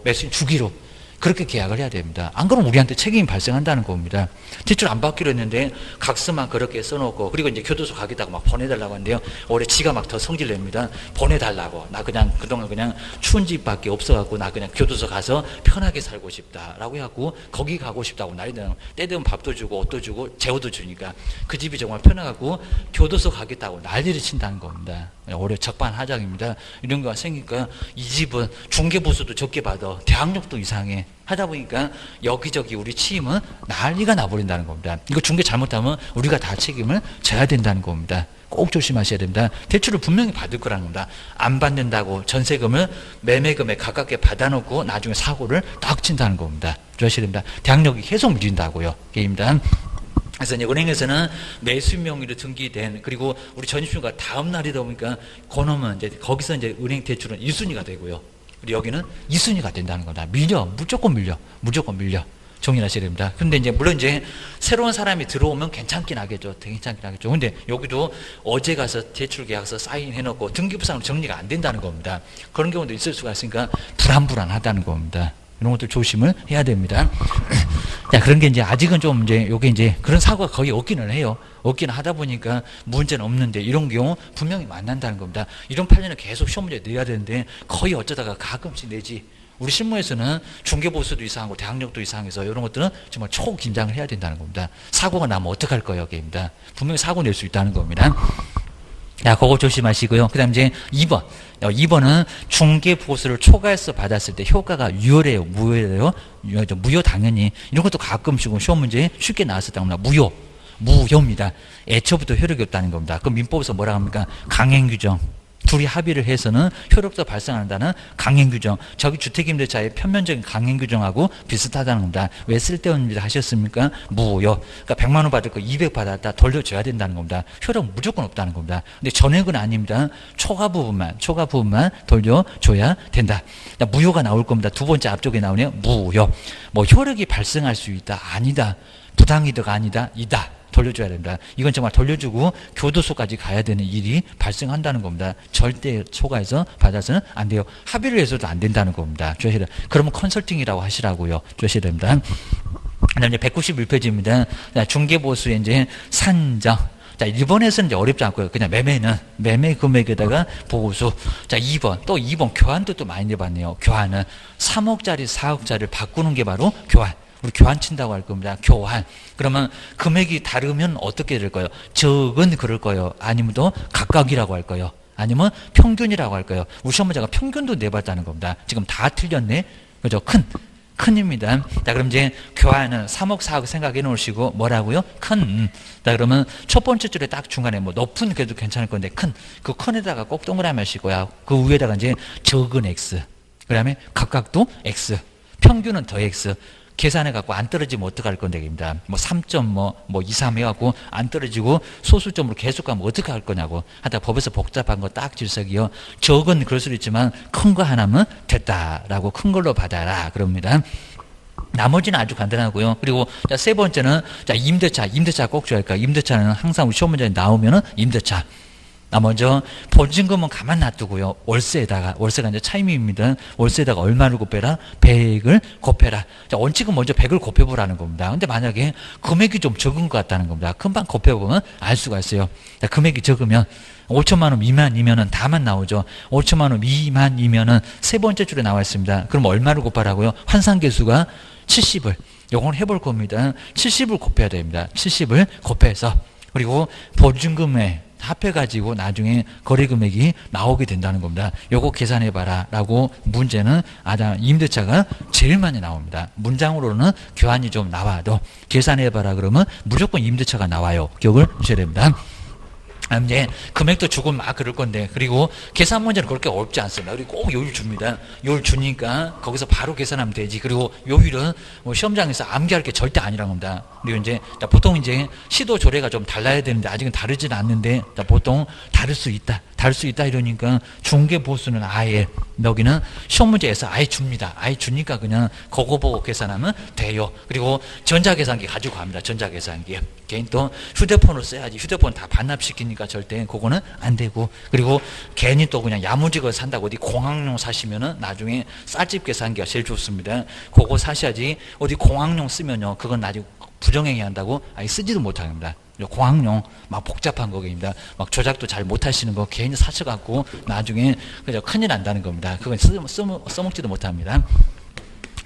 매수인 주기로 그렇게 계약을 해야 됩니다. 안 그러면 우리한테 책임이 발생한다는 겁니다. 대출 안 받기로 했는데 각서만 그렇게 써놓고 그리고 이제 교도소 가겠다고 막 보내달라고 하는데요. 올해 지가 막 더 성질 냅니다. 보내달라고. 나 그냥 그동안 그냥 추운 집밖에 없어갖고 나 그냥 교도소 가서 편하게 살고 싶다라고 해갖고 거기 가고 싶다고 날이든 때 되면 밥도 주고 옷도 주고 재워도 주니까 그 집이 정말 편해갖고 교도소 가겠다고 난리를 친다는 겁니다. 올해 적반하장입니다. 이런 거가 생기니까 이 집은 중개보수도 적게 받아 대항력도 이상해 하다 보니까 여기저기 우리 치임은 난리가 나버린다는 겁니다. 이거 중개 잘못하면 우리가 다 책임을 져야 된다는 겁니다. 꼭 조심하셔야 됩니다. 대출을 분명히 받을 거라는 겁니다. 안 받는다고 전세금을 매매금에 가깝게 받아놓고 나중에 사고를 딱 친다는 겁니다. 조심하셔야 됩니다. 대항력이 계속 밀린다고요. 게임입니다. 그래서 이제 은행에서는 매수인 명의로 등기된 그리고 우리 전입신고가 다음 날이다 보니까 그놈은 이제 거기서 이제 은행 대출은 1순위가 되고요. 그리고 여기는 2순위가 된다는 겁니다. 무조건 밀려. 정리하셔야 됩니다. 근데 이제 물론 이제 새로운 사람이 들어오면 괜찮긴 하겠죠. 근데 여기도 어제 가서 대출 계약서 사인해놓고 등기부상으로 정리가 안 된다는 겁니다. 그런 경우도 있을 수가 있으니까 불안하다는 겁니다. 이런 것들 조심을 해야 됩니다. 자, 그런 게 이제 아직은 좀 이제 요게 이제 그런 사고가 거의 없기는 해요. 없기는 하다 보니까 문제는 없는데 이런 경우 분명히 만난다는 겁니다. 이런 판례는 계속 시험 문제 내야 되는데 거의 어쩌다가 가끔씩 내지. 우리 실무에서는 중개보수도 이상하고 대항력도 이상해서 이런 것들은 정말 초긴장을 해야 된다는 겁니다. 사고가 나면 어떡할 거예요, 게임입니다. 분명히 사고 낼 수 있다는 겁니다. 자, 그거 조심하시고요. 그 다음 이제 2번. 2번은 중개보수를 초과해서 받았을 때 효과가 유효래요, 무효래요? 무효 당연히. 이런 것도 가끔씩 시험 문제에 쉽게 나왔었다고 합니다. 무효입니다. 애초부터 효력이 없다는 겁니다. 그럼 민법에서 뭐라 합니까? 강행규정. 둘이 합의를 해서는 효력도 발생한다는 강행규정. 저기 주택임대차의 편면적인 강행규정하고 비슷하다는 겁니다. 왜 쓸데없는 일을 하셨습니까? 무효. 그러니까 100만 원 받을 거 200 받았다 돌려줘야 된다는 겁니다. 효력 무조건 없다는 겁니다. 근데 전액은 아닙니다. 초과 부분만 돌려줘야 된다. 무효가 나올 겁니다. 두 번째 앞쪽에 나오네요. 무효. 뭐 효력이 발생할 수 있다. 아니다. 부당이득 아니다. 이다. 돌려줘야 됩니다. 이건 정말 돌려주고 교도소까지 가야 되는 일이 발생한다는 겁니다. 절대 초과해서 받아서는 안 돼요. 합의를 해서도 안 된다는 겁니다. 조심해야 돼요. 그러면 컨설팅이라고 하시라고요. 조심해야 됩니다. 그다음 이제 191페이지입니다. 중개보수의 이제 산정. 자, 1번에서는 이제 어렵지 않고요. 그냥 매매 금액에다가 보고수. 자, 2번. 또 2번 교환도 또 많이 내봤네요. 교환은 3억짜리 4억짜리를 바꾸는 게 바로 교환. 우리 교환 친다고 할 겁니다. 교환. 그러면 금액이 다르면 어떻게 될 거예요? 적은 그럴 거예요. 아니면 또 각각이라고 할 거예요. 아니면 평균이라고 할 거예요. 우리 시험 문제가 평균도 내봤다는 겁니다. 지금 다 틀렸네. 그죠? 큰입니다. 자, 그럼 이제 교환은 3억, 4억 생각해 놓으시고 뭐라고요? 큰. 자, 그러면 첫 번째 줄에 딱 중간에 뭐 높은 그래도 괜찮을 건데 그 큰에다가 꼭 동그라미 하시고요. 그 위에다가 이제 적은 X. 그 다음에 각각도 X. 평균은 더 X. 계산해갖고 안 떨어지면 어떡할 건데, 입니다. 뭐 3점 2, 3 해갖고 안 떨어지고 소수점으로 계속 가면 어떻게 할 거냐고. 하다 법에서 복잡한 거 딱 질석이요. 적은 그럴 수도 있지만 큰 거 하나면 됐다라고 큰 걸로 받아라. 그럽니다. 나머지는 아주 간단하고요. 그리고 세 번째는 임대차 꼭 줘야 할까요? 임대차는 항상 우리 시험 문제에 나오면은 임대차. 먼저 보증금은 가만 놔두고요. 월세가 이제 차임입니다. 월세에다가 얼마를 곱해라? 100을 곱해라. 자, 원칙은 먼저 100을 곱해보라는 겁니다. 근데 만약에 금액이 좀 적은 것 같다는 겁니다. 금방 곱해보면 알 수가 있어요. 자, 금액이 적으면 5천만 원 미만이면은 다만 나오죠. 5천만 원 미만이면은 세 번째 줄에 나와 있습니다. 그럼 얼마를 곱하라고요? 환산계수가 70을. 요건 해볼 겁니다. 70을 곱해야 됩니다. 70을 곱해서. 그리고 보증금의 합해가지고 나중에 거래 금액이 나오게 된다는 겁니다. 요거 계산해봐라 라고 문제는 임대차가 제일 많이 나옵니다. 문장으로는 교환이 좀 나와도 계산해봐라 그러면 무조건 임대차가 나와요. 기억을 주셔야 됩니다. 이제 금액도 주고 막 그럴 건데, 그리고 계산 문제는 그렇게 어렵지 않습니다. 그리고 꼭 요율 줍니다. 요율 주니까 거기서 바로 계산하면 되지. 그리고 요율은 뭐 시험장에서 암기할 게 절대 아니라는 겁니다. 그리고 이제 보통 이제 시도 조례가 좀 달라야 되는데 아직은 다르진 않는데 보통 다를 수 있다 이러니까 중개 보수는 아예 여기는 시험 문제에서 아예 줍니다. 아예 주니까 그냥 그거 보고 계산하면 돼요. 그리고 전자계산기 가지고 갑니다. 전자계산기. 개인 또 휴대폰을 써야지. 휴대폰 다 반납시키니까 절대 그거는 안 되고, 그리고 괜히 또 그냥 야무지게 산다고 어디 공항용 사시면은 나중에 쌀집 계산기가 제일 좋습니다. 그거 사셔야지. 어디 공항용 쓰면요 그건 나중에 부정행위 한다고 아예 쓰지도 못합니다. 공항용 막 복잡한 거입니다. 막 조작도 잘 못하시는 거 괜히 사셔갖고 나중에 그저 큰일 난다는 겁니다. 그건 써먹지도 못합니다.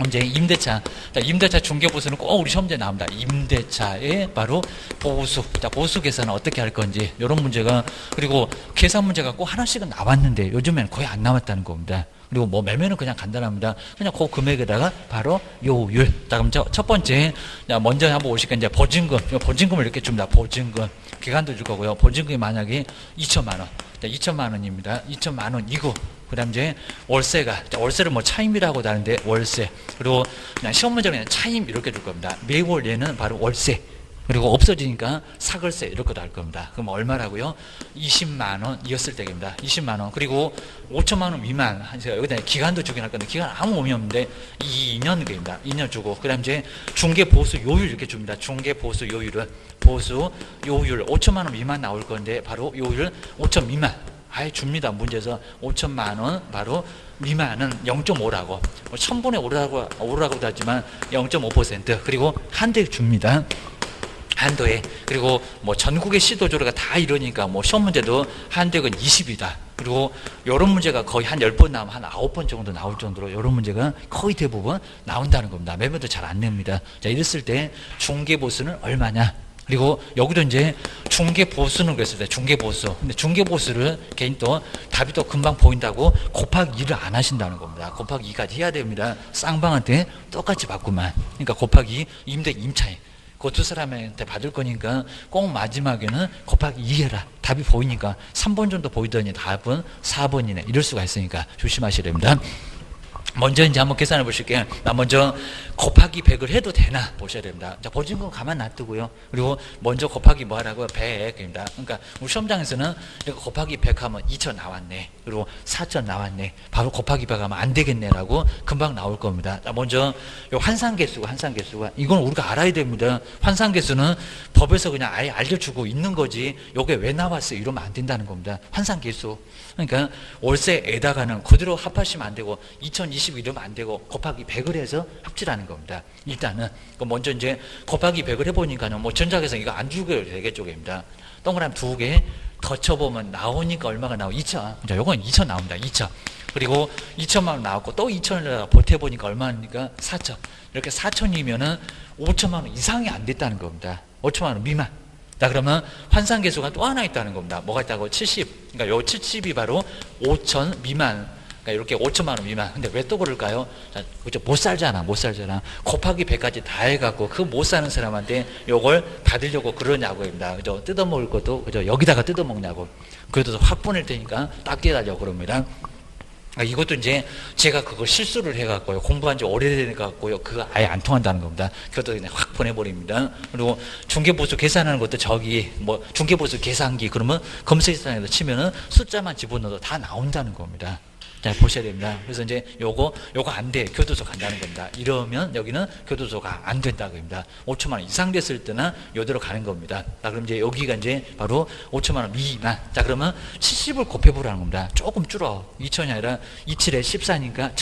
이제 임대차, 임대차 중개보수는 꼭 우리 시험지에 나옵니다. 임대차의 바로 보수, 보수 계산은 어떻게 할 건지 이런 문제가, 그리고 계산 문제가 꼭 하나씩은 나왔는데 요즘엔 거의 안 나왔다는 겁니다. 그리고 뭐 매매는 그냥 간단합니다. 그냥 그 금액에다가 바로 요율. 자, 그럼 첫 번째, 먼저 한번 오실까 이제 보증금. 보증금을 이렇게 줍니다. 보증금. 기간도 줄 거고요. 보증금이 만약에 2천만 원. 2천만 원입니다. 2천만 원이고, 그 다음 이제 월세가, 월세를 뭐 차임이라고도 하는데 월세. 그리고 그냥 시험 문제는 그냥 차임 이렇게 줄 겁니다. 매월 얘는 바로 월세. 그리고 없어지니까 사글세 이렇게도 할 겁니다. 그럼 얼마라고요? 20만 원이었을 때입니다. 20만 원. 그리고 5천만 원 미만. 제가 여기다 기간도 주긴 할 건데 기간 아무 의미 없는데 2년 입니다. 2년 주고, 그 다음 이제 중개 보수 요율 이렇게 줍니다. 중개 보수 요율은 보수 요율 5천만 원 미만 나올 건데 바로 요율 5천 미만. 아예 줍니다. 문제에서 5천만 원 바로 미만은 0.5라고, 1000분의 5라고도 하지만 0.5%. 그리고 한 대 줍니다. 한도에. 그리고 뭐 전국의 시도조례가 다 이러니까 뭐 시험 문제도 한도액은 20이다. 그리고 이런 문제가 거의 한 10번 나오면 한 9번 정도 나올 정도로 이런 문제가 거의 대부분 나온다는 겁니다. 매매도 잘 안 냅니다. 자, 이랬을 때 중개보수는 얼마냐? 그리고 여기도 이제 중개보수는 그랬을 때 중개보수. 근데 중개보수를 개인 또 답이 또 금방 보인다고 곱하기 2를 안 하신다는 겁니다. 곱하기 2까지 해야 됩니다. 쌍방한테 똑같이 받구만. 그러니까 곱하기 임대 임차인. 그 두 사람한테 받을 거니까 꼭 마지막에는 곱하기 2 해라. 답이 보이니까 3번 정도 보이더니 답은 4번이네. 이럴 수가 있으니까 조심하셔야 됩니다. 먼저 이제 한번 계산해 보실게요. 나 먼저 곱하기 100을 해도 되나 보셔야 됩니다. 자, 보증금 가만 놔두고요. 그리고 먼저 곱하기 뭐 하라고요? 100입니다. 그러니까 우리 시험장에서는 이거 곱하기 100 하면 2천 나왔네. 그리고 4천 나왔네. 바로 곱하기 100 하면 안 되겠네라고 금방 나올 겁니다. 자, 먼저 요 환산계수가 이건 우리가 알아야 됩니다. 환산계수는 법에서 그냥 아예 알려주고 있는 거지 요게 왜 나왔어요? 이러면 안 된다는 겁니다. 환산계수. 그러니까 월세에다가는 그대로 합하시면 안 되고 2020 이러면 안 되고 곱하기 100을 해서 합치라는 겁니다. 일단은 먼저 이제 곱하기 100을 해보니까는 뭐 전자계산 이거 안 주게 되겠죠입니다. 동그라미 2개 더 쳐보면 나오니까 얼마가 나오고 2천. 자, 요건 2천 나옵니다. 2천. 그리고 2천만 원 나왔고 또 2천을 보태보니까 얼마입니까? 4천. 이렇게 4천이면은 5천만 원 이상이 안 됐다는 겁니다. 5천만 원 미만. 자, 그러면 환산계수가 또 하나 있다는 겁니다. 뭐가 있다고? 70. 그러니까 요 70이 바로 5천 미만. 그러니까 이렇게 5천만 원 미만. 근데 왜 또 그럴까요? 자, 그죠? 못 살잖아. 곱하기 100까지 다 해갖고 그 못 사는 사람한테 요걸 받으려고 그러냐고입니다. 그죠? 뜯어먹을 것도, 그죠? 여기다가 뜯어먹냐고. 그래도 확 보낼 테니까 딱 떼달라고 그럽니다. 이것도 이제 제가 그거 실수를 해갖고요. 공부한 지 오래돼갖고요. 그거 아예 안 통한다는 겁니다. 그것도 그냥 확 보내버립니다. 그리고 중개보수 계산하는 것도 저기 뭐 중개보수 계산기 그러면 검색창에서 치면은 숫자만 집어넣어도 다 나온다는 겁니다. 자, 보셔야 됩니다. 그래서 이제 요거 안 돼. 교도소 간다는 겁니다. 이러면 여기는 교도소가 안 된다고 합니다. 5천만 원 이상 됐을 때는 요대로 가는 겁니다. 자, 그럼 이제 여기가 이제 바로 5천만 원 미만. 자, 그러면 70을 곱해보라는 겁니다. 조금 줄어. 2천이 아니라 27에 14니까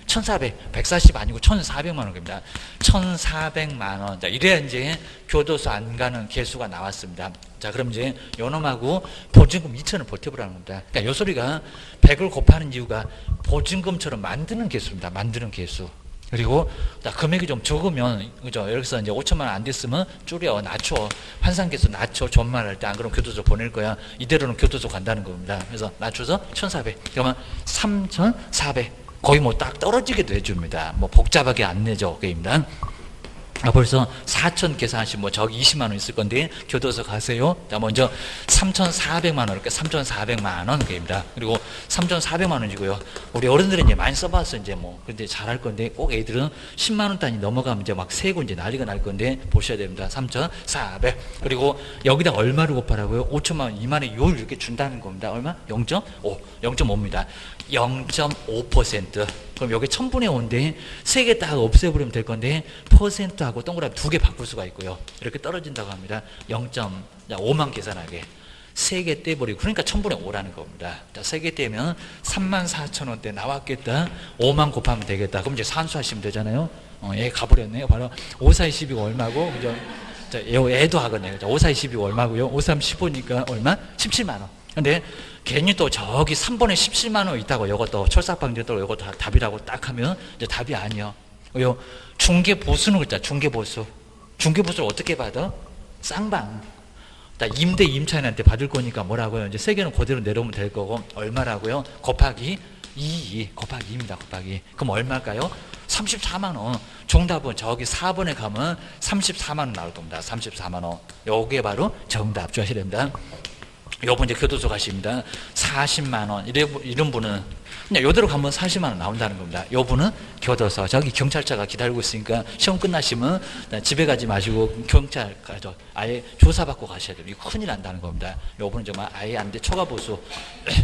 1,400, 140 아니고 1,400만 원입니다. 1,400만 원. 자, 이래야 이제 교도소 안 가는 개수가 나왔습니다. 자, 그럼 이제 요놈하고 보증금 2천을 보태보라는 겁니다. 그러니까 요 소리가 100을 곱하는 이유가 보증금처럼 만드는 개수입니다. 만드는 개수. 그리고 금액이 좀 적으면, 그죠? 여기서 이제 5천만 원 안 됐으면 줄여, 낮춰. 환산계수 낮춰. 존말할 때 안 그러면 교도소 보낼 거야. 이대로는 교도소 간다는 겁니다. 그래서 낮춰서 1,400. 그러면 3,400. 거의 뭐 딱 떨어지게도 해줍니다. 뭐 복잡하게 안 내죠. 게임단. 벌써 4천 계산하시면 뭐 저기 20만 원 있을 건데 교도소 가세요. 자, 먼저 3,400만 원, 이렇게 3,400만 원 게임이다. 그리고 3,400만 원이고요. 우리 어른들은 이제 많이 써봐서 이제 뭐 근데 잘할 건데 꼭 애들은 10만 원 단위 넘어가면 이제 막 세고 이제 난리가 날 건데 보셔야 됩니다. 3,400. 그리고 여기다 얼마를 곱하라고요? 5천만 원, 2만의 요율 이렇게 준다는 겁니다. 얼마? 0.5, 0.5입니다. 0.5%. 그럼 여기 1000분의 5인데 3개 딱 없애버리면 될 건데 퍼센트하고 동그라미 2개 바꿀 수가 있고요. 이렇게 떨어진다고 합니다. 0.5만 계산하게 3개 떼버리고, 그러니까 1000분의 5라는 겁니다. 자, 3개 떼면 34,000원대 나왔겠다. 5만 곱하면 되겠다. 그럼 이제 산수하시면 되잖아요. 얘 가버렸네요. 바로 5, 4, 12가 얼마고, 그죠? 자, 얘도 하겠네요. 5, 4, 12가 얼마고요? 5, 3, 15니까 얼마? 17만 원. 근데 괜히 또 저기 3번에 17만 원 있다고 이것도 철삭방지에 또 이것도 답이라고 딱 하면 이제 답이 아니요. 요 중개보수는 그랬잖아. 중개보수. 중개보수를 어떻게 받아? 쌍방. 임대 임차인한테 받을 거니까 뭐라고요? 이제 세 개는 그대로 내려오면 될 거고 얼마라고요? 곱하기 2 곱하기 2입니다. 곱하기. 그럼 얼마일까요? 34만 원. 정답은 저기 4번에 가면 34만 원 나올 겁니다. 34만 원. 요게 바로 정답 주셔야 됩니다. 요번 이제 교도소 가십니다. 40만 원. 이런 분은 그냥 요대로 가면 40만 원 나온다는 겁니다. 요 분은 교도소. 저기 경찰차가 기다리고 있으니까 시험 끝나시면 집에 가지 마시고 경찰 가서 아예 조사받고 가셔야 돼요. 이거 큰일 난다는 겁니다. 요 분은 정말 아예 안 돼. 초과보수.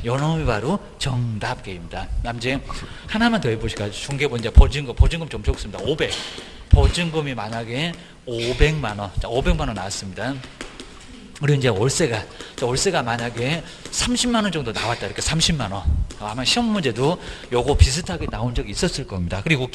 요 놈이 바로 정답 게임입니다. 남제 하나만 더 해보실까요? 중개본 이제 보증금 좀 적습니다. 500. 보증금이 만약에 500만 원. 자, 500만 원 나왔습니다. 그리고 이제 월세가 만약에 30만 원 정도 나왔다. 이렇게 30만 원. 아마 시험 문제도 요거 비슷하게 나온 적이 있었을 겁니다. 그리고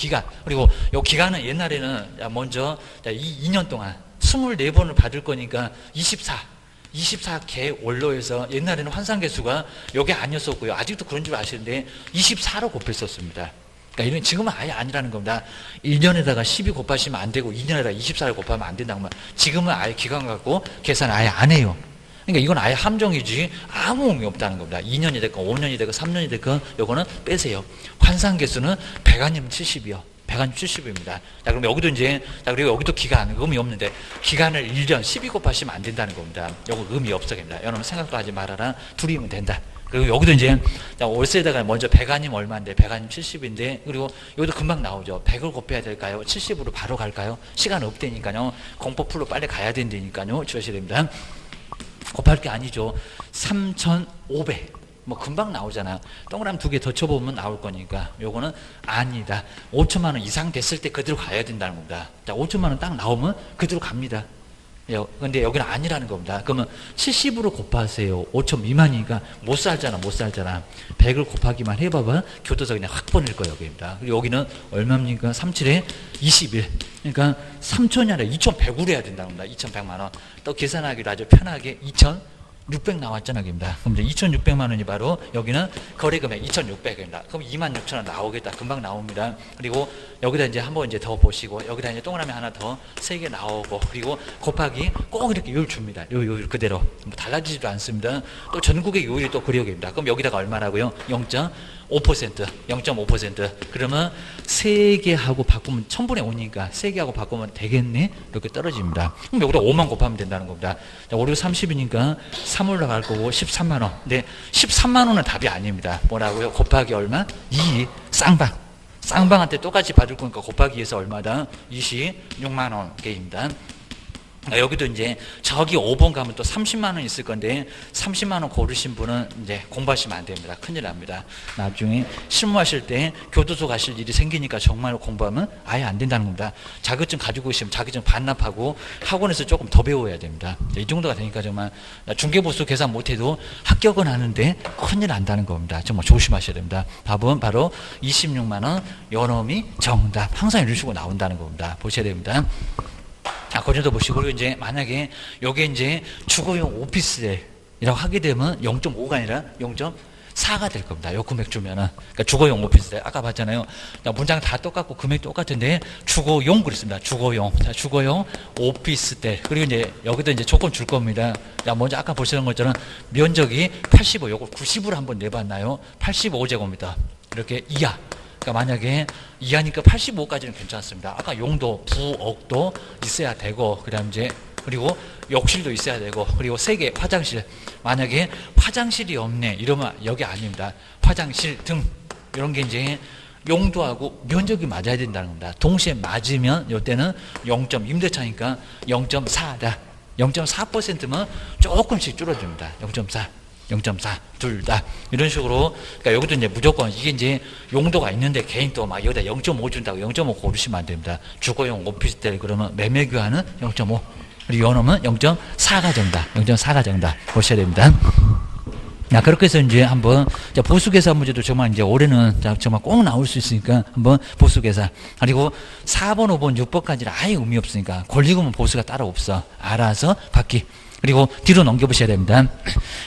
그리고 요 기간은 옛날에는 먼저 2년 동안 24번을 받을 거니까 24개 원로에서 옛날에는 환산계수가 요게 아니었었고요. 아직도 그런 줄 아시는데 24로 곱했었습니다. 그러니까 지금은 아예 아니라는 겁니다. 1년에다가 12 곱하시면 안 되고 2년에다가 24를 곱하면 안 된다는 거예요. 지금은 아예 기간 갖고 계산 아예 안 해요. 그러니까 이건 아예 함정이지 아무 의미 없다는 겁니다. 2년이 됐건 5년이 됐건 3년이 됐건 요거는 빼세요. 환산계수는 100 아니면 70이요. 100 아니면 70입니다. 자, 그럼 여기도 그리고 여기도 기간 의미 없는데 기간을 1년 12 곱하시면 안 된다는 겁니다. 요거 의미 없어 됩니다. 여러분 생각도 하지 말아라. 둘이면 된다. 그리고 여기도 이제 월세에다가 먼저 100 아니면 얼마인데 100 아니면 70인데 그리고 여기도 금방 나오죠. 100을 곱해야 될까요? 70으로 바로 갈까요? 시간 없다니까요. 공법 풀로 빨리 가야 된다니까요. 주셔야 됩니다. 곱할 게 아니죠. 3,500. 뭐 금방 나오잖아요. 동그라미 2개 더 쳐보면 나올 거니까 요거는 아니다. 5천만 원 이상 됐을 때 그대로 가야 된다는 겁니다. 자, 5천만 원 딱 나오면 그대로 갑니다. 근데 여기는 아니라는 겁니다. 그러면 70으로 곱하세요. 5천 미만이니까 못 살잖아. 100을 곱하기만 해봐봐. 교도소 그냥 확 보낼 거예요. 여기입니다. 그리고 여기는 얼마입니까? 37에 21. 그러니까 3천이 아니라 2,100으로 해야 된다는 겁니다. 2,100만 원. 또 계산하기로 아주 편하게 2,600 나왔잖아요. 여기입니다. 그럼 이제 2,600만 원이 바로 여기는 거래금액 2,600입니다. 그럼 26,000원 나오겠다. 금방 나옵니다. 그리고 여기다 이제 한번 이제 더 보시고 여기다 이제 동그라미 하나 더 3개 나오고 그리고 곱하기 꼭 이렇게 요율 줍니다. 요율 그대로. 뭐 달라지지도 않습니다. 또 전국의 요율이 또 그려집니다. 그럼 여기다가 얼마라고요? 0.5%. 0.5%. 그러면 3개하고 바꾸면 1000분의 5니까 3개하고 바꾸면 되겠네? 이렇게 떨어집니다. 그럼 여기다 5만 곱하면 된다는 겁니다. 자, 5, 6, 30이니까 3 올라갈 거고 13만 원. 근데 13만 원은 답이 아닙니다. 뭐라고요? 곱하기 얼마? 2. 쌍방. 쌍방한테 똑같이 받을 거니까 곱하기 해서 얼마다? 26만 원 개입니다. 여기도 이제 저기 5번 가면 또 30만 원 있을 건데 30만 원 고르신 분은 이제 공부하시면 안 됩니다. 큰일 납니다. 나중에 실무하실 때 교도소 가실 일이 생기니까 정말 공부하면 아예 안 된다는 겁니다. 자격증 가지고 있으면 자격증 반납하고 학원에서 조금 더 배워야 됩니다. 이 정도가 되니까 정말 중개보수 계산 못해도 합격은 하는데 큰일 난다는 겁니다. 정말 조심하셔야 됩니다. 답은 바로 26만 원 요놈이 정답. 항상 이런 식으로 나온다는 겁니다. 보셔야 됩니다. 자, 그 정도 보시고, 그리고 이제 만약에 요게 이제 주거용 오피스텔이라고 하게 되면 0.5가 아니라 4가 될 겁니다. 요 금액 주면은. 그러니까 주거용 오피스텔. 아까 봤잖아요. 문장 다 똑같고 금액 똑같은데 주거용 그랬습니다. 주거용. 자, 주거용 오피스텔. 그리고 이제 여기도 이제 조건 줄 겁니다. 자, 먼저 아까 보시는 것처럼 면적이 85, 요거 90으로 한번 내봤나요? 85제곱미터. 이렇게 이하. 그러니까 만약에 이하니까 85까지는 괜찮습니다. 아까 용도, 부엌도 있어야 되고, 그 다음 이제 그리고 욕실도 있어야 되고, 그리고 3개 화장실. 만약에 화장실이 없네 이러면 여기 아닙니다. 화장실 등 이런 게 이제 용도하고 면적이 맞아야 된다는 겁니다. 동시에 맞으면 이때는 0점 임대차니까 0.4다. 0.4%면 조금씩 줄어듭니다. 0.4. 0.4 둘 다 이런 식으로. 그러니까 여기도 이제 무조건 이게 이제 용도가 있는데 개인 또 막 여기다 0.5 준다고 0.5 고르시면 안 됩니다. 주거용 오피스텔 그러면 매매 교환은 0.5, 그리고 요놈은 0.4가 정답. 0.4가 정답 보셔야 됩니다. 자, 그렇게 해서 이제 한번 보수계산 문제도 정말 이제 올해는 정말 꼭 나올 수 있으니까 한번 보수계산. 그리고 4번, 5번, 6번까지는 아예 의미 없으니까 권리금은 보수가 따로 없어. 알아서 받기. 그리고 뒤로 넘겨보셔야 됩니다.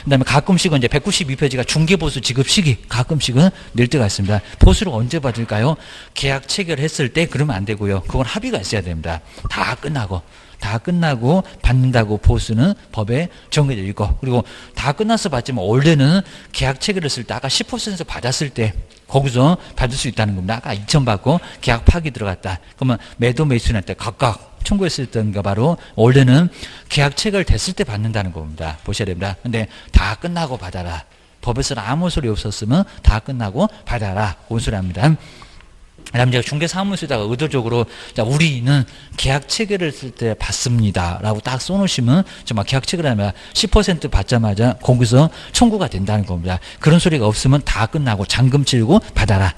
그 다음에 가끔씩은 이제 192페이지가 중개보수 지급 시기, 가끔씩은 낼 때가 있습니다. 보수를 언제 받을까요? 계약 체결했을 때 그러면 안 되고요. 그건 합의가 있어야 됩니다. 다 끝나고 받는다고 보수는 법에 정해져 있고, 그리고 다 끝나서 받지만 원래는 계약 체결했을 때 아까 10% 받았을 때 거기서 받을 수 있다는 겁니다. 아까 2천 받고 계약 파기 들어갔다. 그러면 매도 매수할 때 각각 청구했을 때인가 바로 원래는 계약 체결됐을 때 받는다는 겁니다. 보셔야 됩니다. 근데 다 끝나고 받아라. 법에서는 아무 소리 없었으면 다 끝나고 받아라. 그런 소리 합니다. 그다음 제가 중개사무소에다가 의도적으로 자, 우리는 계약 체결을 했을 때 받습니다 라고 딱 써놓으시면 정말 계약 체결하면 10% 받자마자 거기서 청구가 된다는 겁니다. 그런 소리가 없으면 다 끝나고 잔금 치르고 받아라.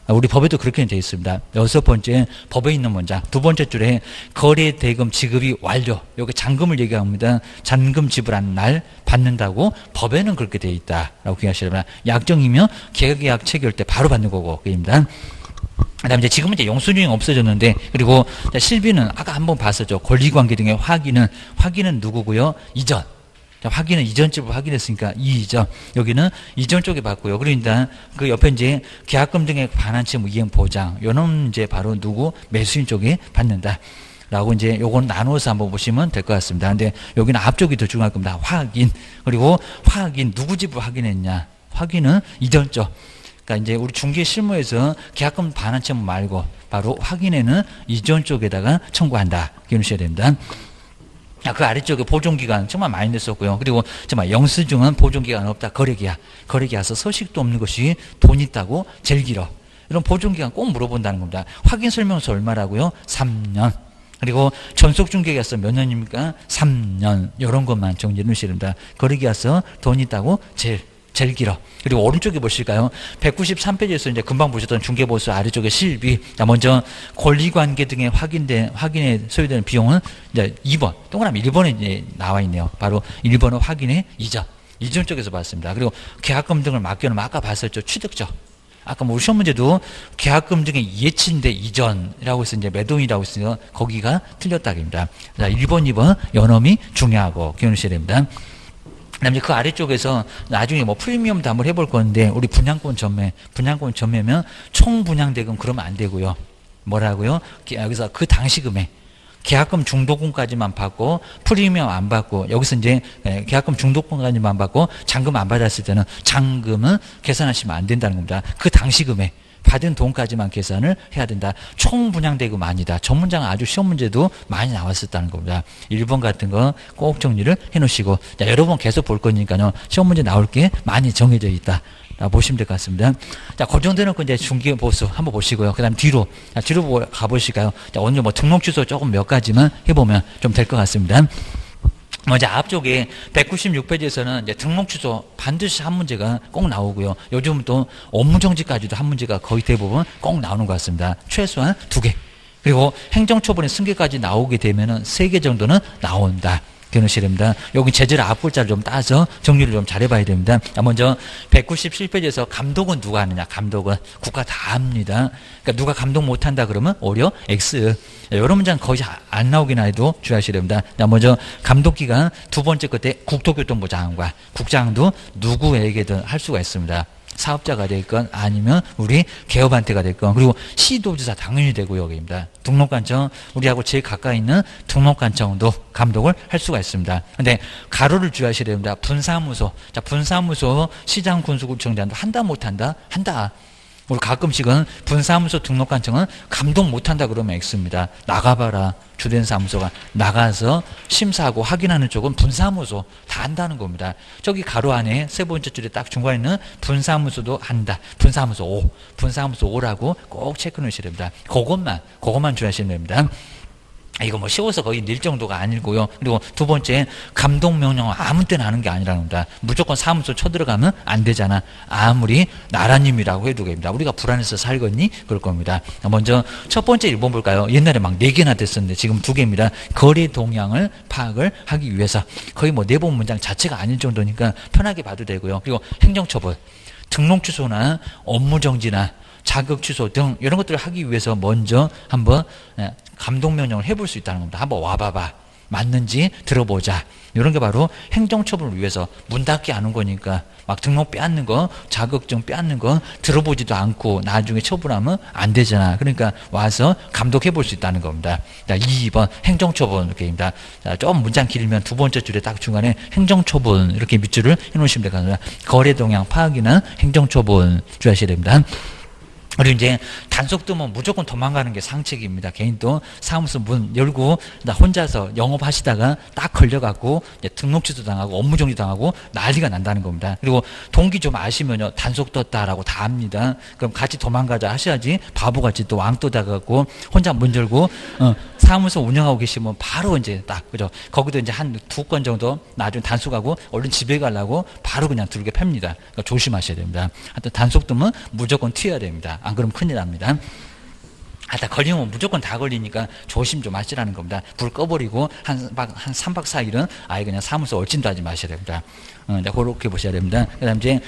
우리 법에도 그렇게 되어 있습니다. 6번째 법에 있는 문장. 2번째 줄에 거래 대금 지급이 완료. 여기 잔금을 얘기합니다. 잔금 지불한 날 받는다고 법에는 그렇게 되어 있다라고 기억하셔야 됩니다. 약정이면 계약 체결 때 바로 받는 거고 그입니다. 그다음에 이제 지금은 이제 영수증이 없어졌는데, 그리고 실비는 아까 한번 봤었죠. 권리관계 등의 확인은 누구고요? 이전. 확인은 이전집을 확인했으니까 이전. 여기는 이전 쪽에 받고요. 그러니까 그 옆에 이제 계약금 등에 관한 채무 이행 보장. 요놈 이제 바로 누구? 매수인 쪽에 받는다. 라고 이제 요건 나누어서 한번 보시면 될 것 같습니다. 근데 여기는 앞쪽이 더 중요할 겁니다. 확인. 그리고 확인 누구 집을 확인했냐? 확인은 이전 쪽. 그러니까 이제 우리 중개 실무에서 계약금 반환 채무 말고 바로 확인에는 이전 쪽에다가 청구한다. 기억하셔야 됩니다. 그 아래쪽에 보존기간 정말 많이 냈었고요. 그리고 정말 영수증은 보존기간 없다. 거래계약서 서식도 없는 것이 돈 있다고 제일 길어. 이런 보존기간 꼭 물어본다는 겁니다. 확인 설명서 얼마라고요? 3년. 그리고 전속중개계약서 몇 년입니까? 3년. 이런 것만 정리해 놓으셔야 됩니다. 거래계약서 돈 있다고 제일 길어. 그리고 오른쪽에 보실까요? 193페이지에서 이제 금방 보셨던 중개보수 아래쪽에 실비. 먼저 권리관계 등의 확인에 소요되는 비용은 이제 2번. 동그라미 1번에 이제 나와 있네요. 바로 1번은 확인의 이전 쪽에서 봤습니다. 그리고 계약금 등을 맡겨놓으면 아까 봤었죠. 취득적. 아까 뭐 우리 시험 문제도 계약금 등의 예치인데 이전이라고 해서 이제 매동이라고 했어요. 거기가 틀렸다입니다. 자, 1번, 2번 연엄이 중요하고 기억하셔야 됩니다. 그다음에 그 아래쪽에서 나중에 뭐 프리미엄도 한번 해볼 건데, 우리 분양권 전매면 총 분양대금 그러면 안 되고요. 뭐라고요? 여기서 그 당시 금액 계약금 중도금까지만 받고 프리미엄 안 받고, 여기서 이제 계약금 중도금까지만 받고 잔금 안 받았을 때는 잔금은 계산하시면 안 된다는 겁니다. 그 당시 금액 받은 돈까지만 계산을 해야 된다. 총 분양대금 아니다. 전 문장 아주 시험 문제도 많이 나왔었다는 겁니다. 1번 같은 거 꼭 정리를 해 놓으시고, 자, 여러 번 계속 볼 거니까요. 시험 문제 나올 게 많이 정해져 있다. 보시면 될 것 같습니다. 자, 그 정도 놓고 이제 중개 보수 한번 보시고요. 그 다음 뒤로 가보실까요? 자, 오늘 뭐 등록 주소 조금 몇 가지만 해보면 좀 될 것 같습니다. 먼저 앞쪽에 196페이지에서는 이제 등록 주소 반드시 한 문제가 꼭 나오고요. 요즘 또 업무 정지까지도 한 문제가 거의 대부분 꼭 나오는 것 같습니다. 최소한 2개. 그리고 행정처분의 승계까지 나오게 되면은 3개 정도는 나온다. 기억하셔야 됩니다. 여기 제재를 앞글자를 좀 따서 정리를 좀 잘해봐야 됩니다. 먼저 197페이지에서 감독은 누가 하느냐. 감독은 국가 다 합니다. 그러니까 누가 감독 못한다 그러면 오히려 X. 이런 문장 거의 안 나오긴 해도 주의하셔야 됩니다. 먼저 감독기관 두 번째 끝에 국토교통부 장관, 국장도 누구에게든 할 수가 있습니다. 사업자가 됐건 아니면 우리 개업한테가 됐건, 그리고 시도지사 당연히 되고요. 여기입니다. 등록관청, 우리하고 제일 가까이 있는 등록관청도 감독을 할 수가 있습니다. 근데 가로를 주의하셔야 됩니다. 분사무소. 자, 분사무소 시장 군수구청장도 한다 못한다? 한다. 우리 가끔씩은 분사무소 등록관청은 감독 못한다 그러면 X입니다. 나가봐라. 주된 사무소가 나가서 심사하고 확인하는 쪽은 분사무소 다 한다는 겁니다. 저기 가로 안에 세 번째 줄에 딱 중간에 있는 분사무소도 한다. 분사무소 5. 분사무소 5라고 꼭 체크해 주셔야 됩니다. 그것만 주의하시면 됩니다. 이거 뭐 쉬워서 거의 닐 정도가 아니고요. 그리고 두 번째, 감독명령은 아무 때나 하는 게 아니라는 겁니다. 무조건 사무소 쳐들어가면 안 되잖아. 아무리 나라님이라고 해도 됩니다. 우리가 불안해서 살겠니? 그럴 겁니다. 먼저 첫 번째 1번 볼까요? 옛날에 막 4개나 됐었는데 지금 2개입니다. 거래 동향을 파악을 하기 위해서. 거의 뭐 4번 문장 자체가 아닐 정도니까 편하게 봐도 되고요. 그리고 행정처분, 등록 취소나 업무 정지나 자격 취소 등 이런 것들을 하기 위해서 먼저 한번 감독명령을 해볼 수 있다는 겁니다. 한번 와봐봐. 맞는지 들어보자. 이런 게 바로 행정처분을 위해서 문 닫게 하는 거니까 막 등록 빼앗는 거, 자격증 빼앗는 거 들어보지도 않고 나중에 처분하면 안 되잖아. 그러니까 와서 감독해 볼 수 있다는 겁니다. 자, 2번 행정처분 이렇게입니다. 자, 좀 문장 길면 두 번째 줄에 딱 중간에 행정처분 이렇게 밑줄을 해놓으시면 되거든요. 거래 동향 파악이나 행정처분 주의하셔야 됩니다. 그리고 이제 단속 뜨면 무조건 도망가는 게 상책입니다. 개인도 사무소 문 열고 나 혼자서 영업하시다가 딱 걸려갖고 등록 취소 당하고 업무 정지 당하고 난리가 난다는 겁니다. 그리고 동기 좀 아시면요, 단속 떴다라고 다 압니다. 그럼 같이 도망가자 하셔야지 바보같이 또 왕 떠다가고 혼자 문 열고 사무소 운영하고 계시면 바로 이제 딱 그죠. 거기도 이제 한 2건 정도 나중에 단속하고 얼른 집에 가려고 바로 그냥 두르게 팹니다. 그러니까 조심하셔야 됩니다. 하여튼 단속 뜨면 무조건 튀어야 됩니다. 안 그러면 큰일 납니다. 다 걸리면 무조건 다 걸리니까 조심 좀 하시라는 겁니다. 불 꺼버리고 한 3박 4일은 아예 그냥 사무소 얼씬도 하지 마셔야 됩니다. 그렇게 보셔야 됩니다. 그 다음 이제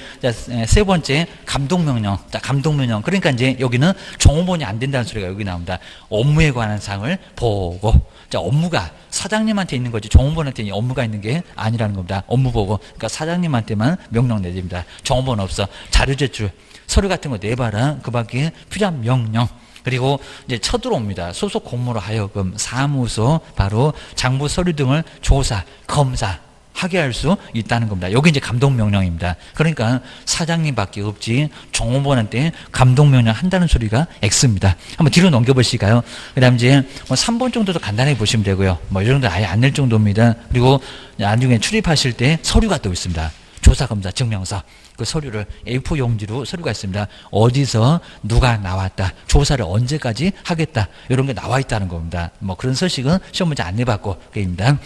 세 번째, 감독명령. 자, 감독명령. 그러니까 이제 여기는 종업원이 안 된다는 소리가 여기 나옵니다. 업무에 관한 사항을 보고. 자, 업무가 사장님한테 있는 거지 종업원한테 업무가 있는 게 아니라는 겁니다. 업무 보고. 그러니까 사장님한테만 명령 내립니다. 종업원 없어. 자료 제출, 서류 같은 거 내봐라. 그 밖에 필요한 명령. 그리고 이제 쳐들어옵니다. 소속 공무로 하여금 사무소 바로 장부 서류 등을 조사, 검사 하게 할 수 있다는 겁니다. 여기 이제 감독명령입니다. 그러니까 사장님밖에 없지 종업원한테 감독명령 한다는 소리가 X입니다. 한번 뒤로 넘겨보실까요? 그 다음 이제 뭐 3번 정도도 간단하게 보시면 되고요. 뭐 이 정도 아예 안 낼 정도입니다. 그리고 나중에 출입하실 때 서류가 또 있습니다. 조사, 검사, 증명서. 그 서류를 A4 용지로 서류가 있습니다. 어디서 누가 나왔다, 조사를 언제까지 하겠다, 이런 게 나와 있다는 겁니다. 뭐 그런 서식은 시험 문제 안 내봤고 그입니다.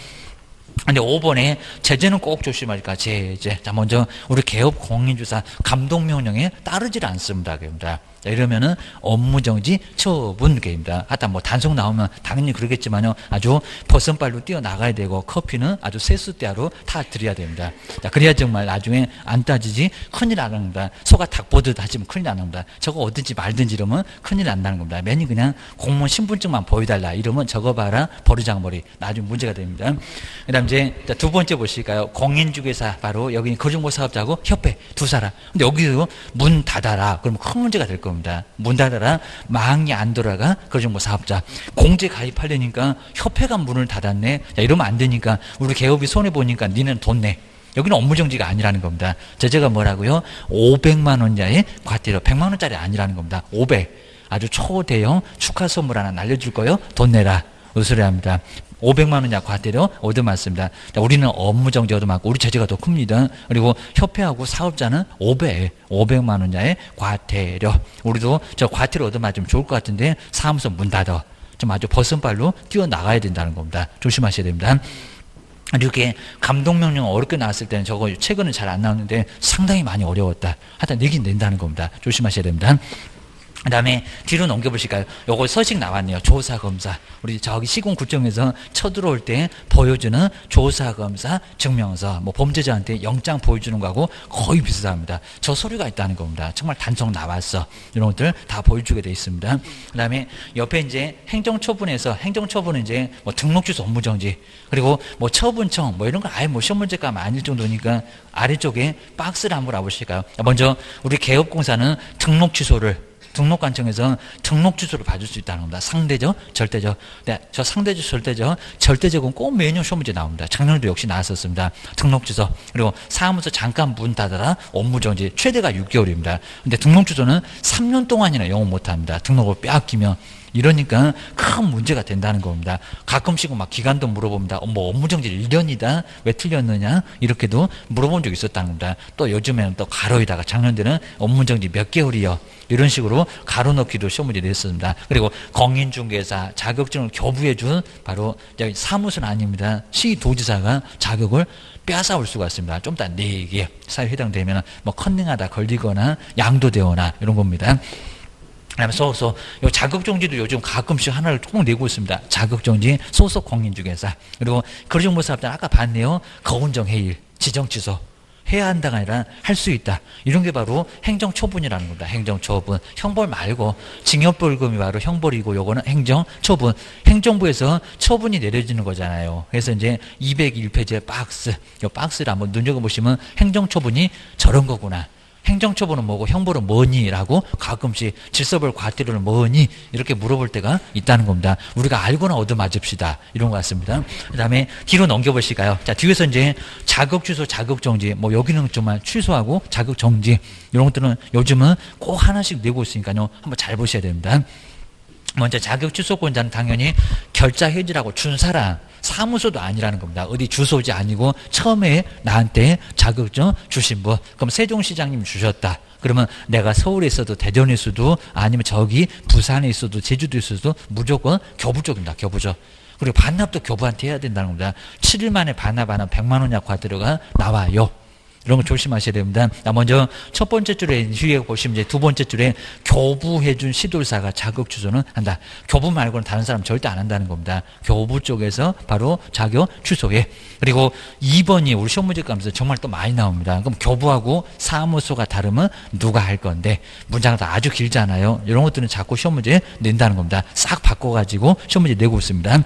근데 5번에 제재는 꼭 조심하니까 제재. 자, 먼저 우리 개업 공인주사 감독명령에 따르질 않습니다. 그입니다. 자, 이러면은 업무정지 처분계입니다. 하여튼 뭐 단속 나오면 당연히 그러겠지만요, 아주 버선발로 뛰어나가야 되고 커피는 아주 세수대하로 타 드려야 됩니다. 자, 그래야 정말 나중에 안 따지지 큰일 안 납니다. 소가 닭 보듯 하지면 큰일 안 납니다. 저거 얻든지 말든지 이러면 큰일 안 나는 겁니다. 괜히 그냥 공무원 신분증만 보여달라 이러면 저거 봐라 버르장머리 나중에 문제가 됩니다. 그 다음 이제 두 번째 보실까요? 공인중개사 바로 여기 거중고사업자하고 협회 두 사람. 근데 여기도 문 닫아라 그러면 큰 문제가 될 겁니다. 문 닫아라, 망이 안 돌아가 거중고 사업자. 공제 가입하려니까 협회가 문을 닫았네. 자, 이러면 안 되니까 우리 개업이 손해보니까 니는 돈 내. 여기는 업무정지가 아니라는 겁니다. 제재가 뭐라고요? 500만 원 이하의 과태료. 100만 원짜리 아니라는 겁니다. 500. 아주 초대형 축하 선물 하나 날려줄 거요. 돈 내라. 의소리합니다. 500만 원 이하 과태료 얻어맞습니다. 우리는 업무정지 얻어맞고 우리 제재가 더 큽니다. 그리고 협회하고 사업자는 500만 원 이하의 과태료. 우리도 저 과태료 얻어맞으면 좋을 것 같은데 사무소 문 닫아. 좀 아주 버선발로 뛰어나가야 된다는 겁니다. 조심하셔야 됩니다. 이렇게 감독명령 어렵게 나왔을 때는 저거 최근은 잘 안 나오는데 상당히 많이 어려웠다. 하여튼 내긴 낸다는 겁니다. 조심하셔야 됩니다. 그 다음에 뒤로 넘겨보실까요? 요거 서식 나왔네요. 조사검사. 우리 저기 시공구청에서 쳐들어올 때 보여주는 조사검사 증명서. 뭐 범죄자한테 영장 보여주는 거하고 거의 비슷합니다. 저 서류가 있다는 겁니다. 정말 단속 나왔어. 이런 것들 다 보여주게 돼 있습니다. 그 다음에 옆에 이제 행정처분에서 행정처분은 이제 뭐 등록주소 업무정지 그리고 뭐 처분청 뭐 이런 거 아예 뭐 시험 문제가 아닐 정도니까 아래쪽에 박스를 한번 알아보실까요? 먼저 우리 개업공사는 등록관청에서 등록 주소를 봐줄 수 있다는 겁니다. 상대적, 절대적. 네, 저 상대적, 절대적, 절대적은 꼭 매년 시험 문제 나옵니다. 작년에도 역시 나왔었습니다. 등록 주소 그리고 사무소 잠깐 문 닫아라 업무정지 최대가 6개월입니다. 근데 등록 주소는 3년 동안이나 영업 못합니다. 등록을 빼앗기면. 이러니까 큰 문제가 된다는 겁니다. 가끔씩은 막 기간도 물어봅니다. 뭐 업무정지 1년이다. 왜 틀렸느냐? 이렇게도 물어본 적이 있었다는 겁니다. 또 요즘에는 또 가로에다가 작년에는 업무정지 몇 개월이요. 이런 식으로 가로 넣기도 시험 문제 냈습니다. 그리고 공인중개사 자격증을 교부해준 바로 사무소는 아닙니다. 시도지사가 자격을 빼앗아올 수가 있습니다. 좀 이따 4개 사유에 해당되면 뭐 컨닝하다 걸리거나 양도되거나 이런 겁니다. 그다음에 소속 요 자격정지도 요즘 가끔씩 하나를 꼭 내고 있습니다. 자격정지 소속 공인중개사 그리고 거리정보사업자 아까 봤네요. 거운정해일 지정취소 해야 한다가 아니라 할 수 있다. 이런 게 바로 행정처분이라는 겁니다. 행정처분 형벌 말고 징역벌금이 바로 형벌이고 요거는 행정처분 행정부에서 처분이 내려지는 거잖아요. 그래서 이제 201페이지의 박스 요 박스를 한번 눈여겨보시면 행정처분이 저런 거구나. 행정처분은 뭐고 형벌은 뭐니? 라고 가끔씩 질서벌 과태료는 뭐니? 이렇게 물어볼 때가 있다는 겁니다. 우리가 알고나 얻어맞읍시다. 이런 것 같습니다. 그 다음에 뒤로 넘겨보실까요? 자, 뒤에서 이제 자격취소, 자격정지, 뭐 여기는 정말 취소하고 자격정지 이런 것들은 요즘은 꼭 하나씩 내고 있으니까요. 한번 잘 보셔야 됩니다. 먼저 자격취소권자는 당연히 결자해지라고 준 사람 사무소도 아니라는 겁니다. 어디 주소지 아니고 처음에 나한테 자격증 주신 분 그럼 세종시장님 주셨다. 그러면 내가 서울에 있어도 대전에 있어도 아니면 저기 부산에 있어도 제주도에 있어도 무조건 교부 쪽입니다. 교부죠. 그리고 반납도 교부한테 해야 된다는 겁니다. 7일 만에 반납하면 100만 원 이하 과태료가 나와요. 이런 거 조심하셔야 됩니다. 먼저 첫 번째 줄에 뒤에 보시면 이제 두 번째 줄에 교부해준 시도사가 자격 취소는 한다. 교부 말고는 다른 사람 절대 안 한다는 겁니다. 교부 쪽에서 바로 자격 취소해. 그리고 2번이 우리 시험 문제 가면서 정말 또 많이 나옵니다. 그럼 교부하고 사무소가 다르면 누가 할 건데 문장도 아주 길잖아요. 이런 것들은 자꾸 시험 문제 낸다는 겁니다. 싹 바꿔가지고 시험 문제 내고 있습니다.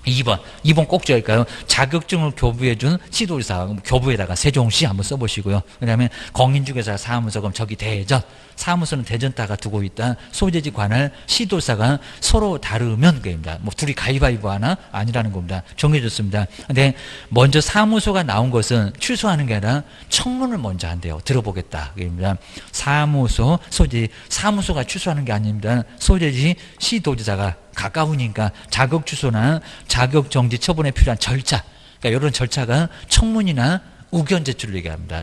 2번 꼭 지어할까요? 자격증을 교부해준 시도지사, 교부에다가 세종시 한번 써보시고요. 그 다음에 공인중개사 사무소, 그럼 저기 대전, 사무소는 대전다가 두고 있다. 소재지 관할 시도사가 서로 다르면 그입니다. 뭐 둘이 가위바위보 하나 아니라는 겁니다. 정해졌습니다. 근데 먼저 사무소가 나온 것은 취소하는 게 아니라 청문을 먼저 한대요. 들어보겠다. 그입니다. 사무소, 소재지, 사무소가 취소하는 게 아닙니다. 소재지 시도지사가 가까우니까 자격 취소나 자격 정지 처분에 필요한 절차, 그러니까 이런 절차가 청문이나 의견 제출을 얘기합니다.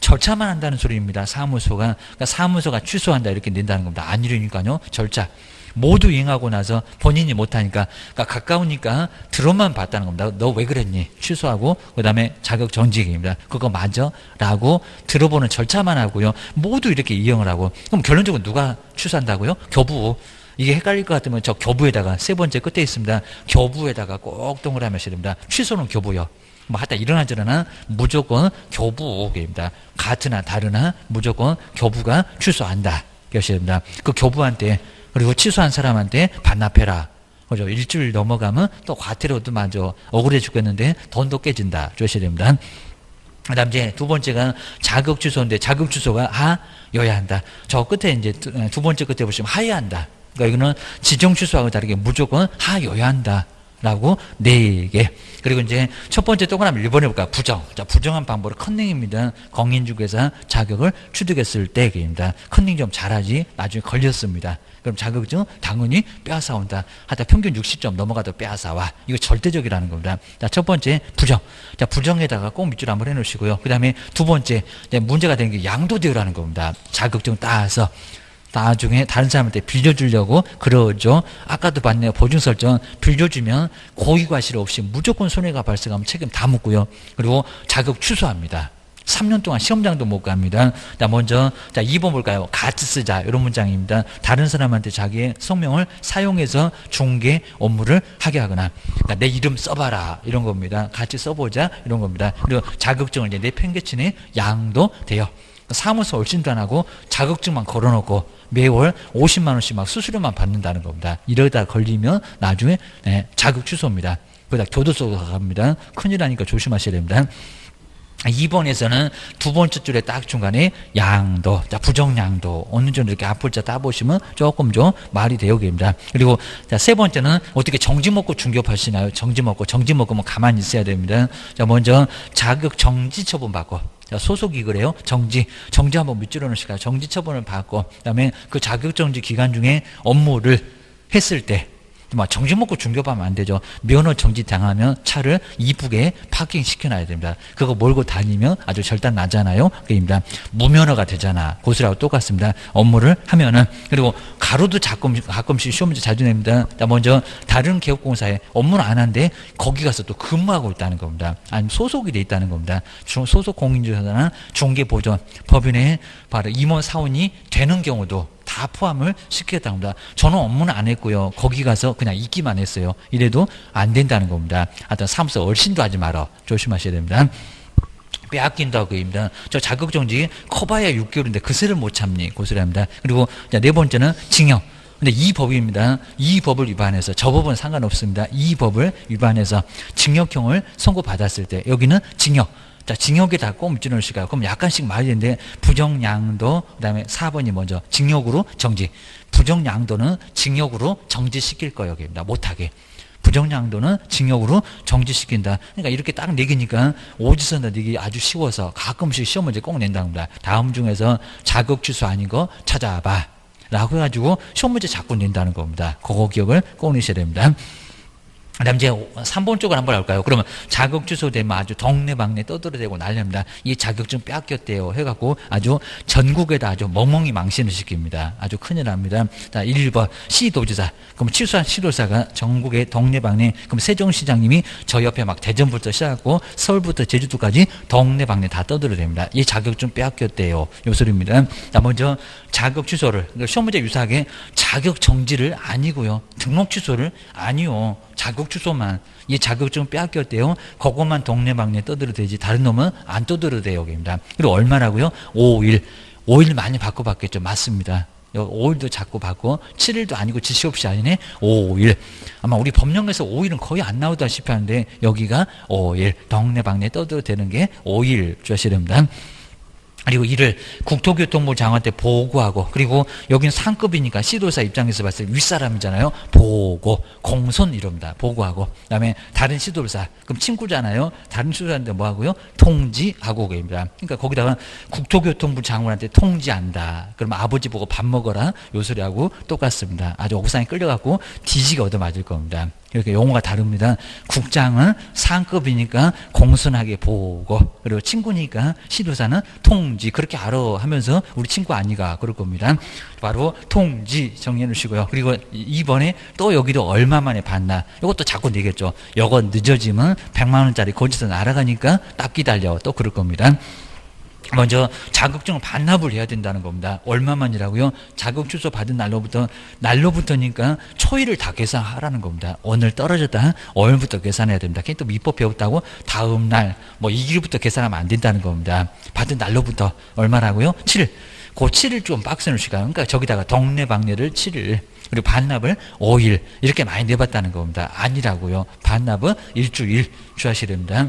절차만 한다는 소리입니다. 사무소가 그러니까 사무소가 취소한다 이렇게 낸다는 겁니다. 아니려니까요. 절차 모두 이행하고 나서 본인이 못하니까 그러니까 가까우니까 들어만 봤다는 겁니다. 너 왜 그랬니? 취소하고 그 다음에 자격 정지입니다. 그거 맞아? 라고 들어보는 절차만 하고요. 모두 이렇게 이행을 하고 그럼 결론적으로 누가 취소한다고요? 교부. 이게 헷갈릴 것 같으면 저 교부에다가 세 번째 끝에 있습니다. 교부에다가 꼭 동그라미 하셔야 됩니다. 취소는 교부요. 뭐 하다 일어나 저러나 무조건 교부입니다. 같으나 다르나 무조건 교부가 취소한다. 그러셔야 됩니다. 그 교부한테 그리고 취소한 사람한테 반납해라. 그죠? 일주일 넘어가면 또 과태료도 맞아. 억울해 죽겠는데 돈도 깨진다. 주셔야 됩니다. 그 다음 이제 두 번째가 자격 취소인데 자격 취소가 하여야 한다. 저 끝에 이제 두 번째 끝에 보시면 하여야 한다. 그러니까 이거는 지정 취소하고 다르게 무조건 하여야 한다. 라고 4개. 그리고 이제 첫 번째 동그라미 1번 해볼까? 부정. 자, 부정한 방법은 컨닝입니다. 공인중개사 자격을 취득했을 때입니다. 컨닝 좀 잘하지. 나중에 걸렸습니다. 그럼 자격증 당연히 빼앗아온다. 하다 평균 60점 넘어가도 빼앗아와. 이거 절대적이라는 겁니다. 자, 첫 번째 부정. 자, 부정에다가 꼭 밑줄 한번 해놓으시고요. 그 다음에 두 번째 문제가 되는 게 양도되어라는 겁니다. 자격증 따서 나중에 다른 사람한테 빌려주려고 그러죠. 아까도 봤네요. 보증 설정 빌려주면 고의과실 없이 무조건 손해가 발생하면 책임 다 묻고요. 그리고 자격 취소합니다. 3년 동안 시험장도 못 갑니다. 자, 먼저, 자, 2번 볼까요? 같이 쓰자. 이런 문장입니다. 다른 사람한테 자기의 성명을 사용해서 중개 업무를 하게 하거나, 그러니까 내 이름 써봐라. 이런 겁니다. 같이 써보자. 이런 겁니다. 그리고 자격증을 이제 내팽개치는 양도 돼요. 사무소 얼씬도 안 하고 자격증만 걸어놓고 매월 50만 원씩 막 수수료만 받는다는 겁니다. 이러다 걸리면 나중에 자격 취소입니다. 그러다 교도소로 갑니다. 큰일 나니까 조심하셔야 됩니다. 2번에서는 두 번째 줄에 딱 중간에 양도, 자, 부정양도 어느 정도 이렇게 앞을 자 따보시면 조금 좀 말이 되어 됩니다. 그리고 자, 세 번째는 어떻게 정지 먹고 중개업하시나요? 정지 먹으면 가만히 있어야 됩니다. 자, 먼저 자격 정지 처분 받고, 자, 소속이 그래요. 정지 한번 밑줄여 놓으실까요? 정지 처분을 받고, 그다음에 그 자격 정지 기간 중에 업무를 했을 때 막 정지 먹고 중개업하면 안 되죠. 면허 정지 당하면 차를 이쁘게 파킹 시켜놔야 됩니다. 그거 몰고 다니면 아주 절단 나잖아요. 그입니다. 무면허가 되잖아. 고수라고 똑같습니다. 업무를 하면은. 그리고 가로도 가끔씩 시험 문제 자주 냅니다. 자, 먼저 다른 개업공사에 업무를 안 하는데 거기 가서 또 근무하고 있다는 겁니다. 아니면 소속이 돼 있다는 겁니다. 소속 공인중개사나 중개보전 법인에 바로 임원 사원이 되는 경우도 다 포함을 시키겠다는 겁니다. 저는 업무는 안 했고요. 거기 가서 그냥 있기만 했어요. 이래도 안 된다는 겁니다. 하여튼 사무소 얼씬도 하지 마라. 조심하셔야 됩니다. 빼앗긴다고 그입니다. 저 자격정지 커봐야 6개월인데 그새를 못 참니 고소합니다. 그리고 네 번째는 징역. 근데 이 법입니다. 이 법을 위반해서, 저 법은 상관없습니다. 이 법을 위반해서 징역형을 선고받았을 때 여기는 징역. 자, 징역에다 꼭 밑줄 넣으실까요? 그럼 약간씩 말이 되는데, 부정양도, 그 다음에 4번이 먼저, 징역으로 정지. 부정양도는 징역으로 정지시킬 거예요. 여기입니다. 못하게. 부정양도는 징역으로 정지시킨다. 그러니까 이렇게 딱 내기니까 오지선다 내기 아주 쉬워서 가끔씩 시험 문제 꼭 낸다고 합니다. 다음 중에서 자격 취소 아닌 거 찾아봐. 라고 해가지고 시험 문제 자꾸 낸다는 겁니다. 그거 기억을 꼭 내셔야 됩니다. 그 다음 이제 3번 쪽을 한번 할까요? 그러면 자격 취소되면 아주 동네방네 떠들어대고 난립니다. 이 자격증 뺏겼대요 해갖고 아주 전국에다 아주 멍멍이 망신을 시킵니다. 아주 큰일 납니다. 자, 1번 시도지사. 그럼 취소한 시도사가 전국의 동네방네, 그럼 세종시장님이 저 옆에 막 대전부터 시작하고 서울부터 제주도까지 동네방네 다 떠들어댑니다. 이 자격증 뺏겼대요. 요 소리입니다. 자, 먼저 자격 취소를, 시험 문제 유사하게 자격 정지를 아니고요. 등록 취소를 아니요. 자격 취소만, 이 자격증 빼앗겼대요. 그것만 동네방네 떠들어대지 다른 놈은 안 떠들어대요. 여기입니다. 그리고 얼마라고요? 5일. 5일 많이 바꿔봤겠죠. 맞습니다. 5일도 자꾸 바꿔. 7일도 아니고 지시 없이 아니네. 5일. 아마 우리 법령에서 5일은 거의 안 나오다시피 하는데 여기가 5일. 동네방네 떠들어대는 게 5일 주셔야 됩니다. 그리고 이를 국토교통부 장관한테 보고하고, 그리고 여기는 상급이니까 시도사 입장에서 봤을 때 윗사람이잖아요. 보고, 공손 이럽니다. 보고하고. 그 다음에 다른 시도사, 그럼 친구잖아요. 다른 시도사한테 뭐 하고요? 통지하고 계십니다. 그러니까 거기다가 국토교통부 장관한테 통지한다. 그럼 아버지 보고 밥 먹어라. 요 소리하고 똑같습니다. 아주 옥상에 끌려갖고 뒤지게 얻어맞을 겁니다. 이렇게 용어가 다릅니다. 국장은 상급이니까 공손하게 보고, 그리고 친구니까 시도사는 통지, 그렇게 알아 하면서 우리 친구 아니가 그럴 겁니다. 바로 통지 정리해 놓으시고요. 그리고 이번에 또 여기도 얼마 만에 받나, 이것도 자꾸 내겠죠. 이거 늦어지면 100만 원짜리 거기서 날아가니까 딱 기다려, 또 그럴 겁니다. 먼저 자격증을 반납을 해야 된다는 겁니다. 얼마만이라고요? 자격 취소 받은 날로부터니까 초일을 다 계산하라는 겁니다. 오늘 떨어졌다, 오늘부터 계산해야 됩니다. 괜히 또 미법 배웠다고 다음 날, 뭐 2일부터 계산하면 안 된다는 겁니다. 받은 날로부터 얼마라고요? 7일. 그 7일 좀 빡세놓으시까. 그러니까 저기다가 동네방네를 7일. 그리고 반납을 5일. 이렇게 많이 내봤다는 겁니다. 아니라고요. 반납은 일주일 주하셔야 됩니다.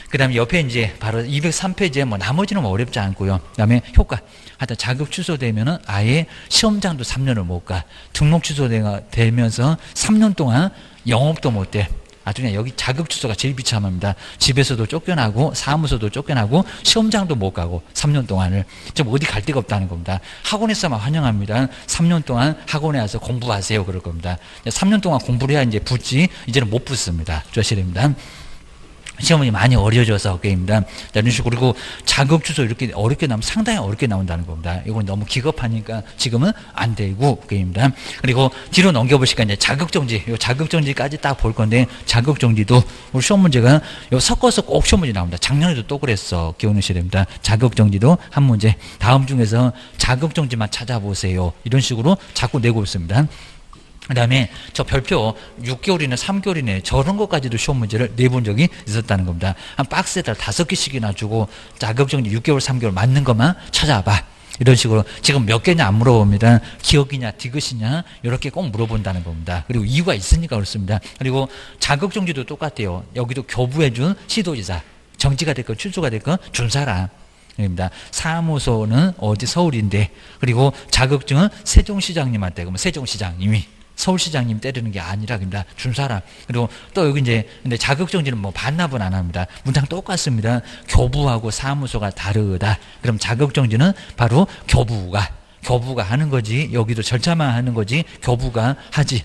그 다음에 옆에 이제 바로 203페이지에 뭐 나머지는 뭐 어렵지 않고요. 그 다음에 효과. 하여튼 자격 취소되면은 아예 시험장도 3년을 못 가. 등록 취소되면서 3년 동안 영업도 못 돼. 아주 그냥 여기 자격 취소가 제일 비참합니다. 집에서도 쫓겨나고 사무소도 쫓겨나고 시험장도 못 가고 3년 동안을 좀 어디 갈 데가 없다는 겁니다. 학원에서만 환영합니다. 3년 동안 학원에 와서 공부하세요 그럴 겁니다. 3년 동안 공부를 해야 이제 붙지, 이제는 못 붙습니다. 조심해야 됩니다. 시험이 많이 어려져서 게임입니다. 이런 식으로. 그리고 자격 주소 이렇게 어렵게 나오면 상당히 어렵게 나온다는 겁니다. 이건 너무 기겁하니까 지금은 안 되고 게임입니다. 그리고 뒤로 넘겨보시니까 이제 자격정지, 요 자격정지까지 딱 볼 건데, 자격정지도 우리 시험 문제가 요 섞어서 꼭 시험 문제 나옵니다. 작년에도 또 그랬어. 기억하셔야 됩니다. 자격정지도 한 문제. 다음 중에서 자격정지만 찾아보세요. 이런 식으로 자꾸 내고 있습니다. 그 다음에 저 별표 6개월이나 3개월이네 저런 것까지도 시험 문제를 내본 적이 있었다는 겁니다. 한 박스에다 5개씩이나 주고 자격정지 6개월 3개월 맞는 것만 찾아봐. 이런 식으로 지금 몇 개냐 안 물어봅니다. 기억이냐 디귿이냐 이렇게 꼭 물어본다는 겁니다. 그리고 이유가 있으니까 그렇습니다. 그리고 자격정지도 똑같아요. 여기도 교부해준 시도지사 정지가 됐건 취소가 됐건 준 사람 입니다. 사무소는 어디 서울인데, 그리고 자격증은 세종시장님한테, 그러면 세종시장님이 서울시장님 때리는 게 아니라 그럽니다. 준 사람. 그리고 또 여기 이제 근데 자격정지는 뭐 반납은 안 합니다. 문장 똑같습니다. 교부하고 사무소가 다르다. 그럼 자격정지는 바로 교부가 하는 거지. 여기도 절차만 하는 거지. 교부가 하지.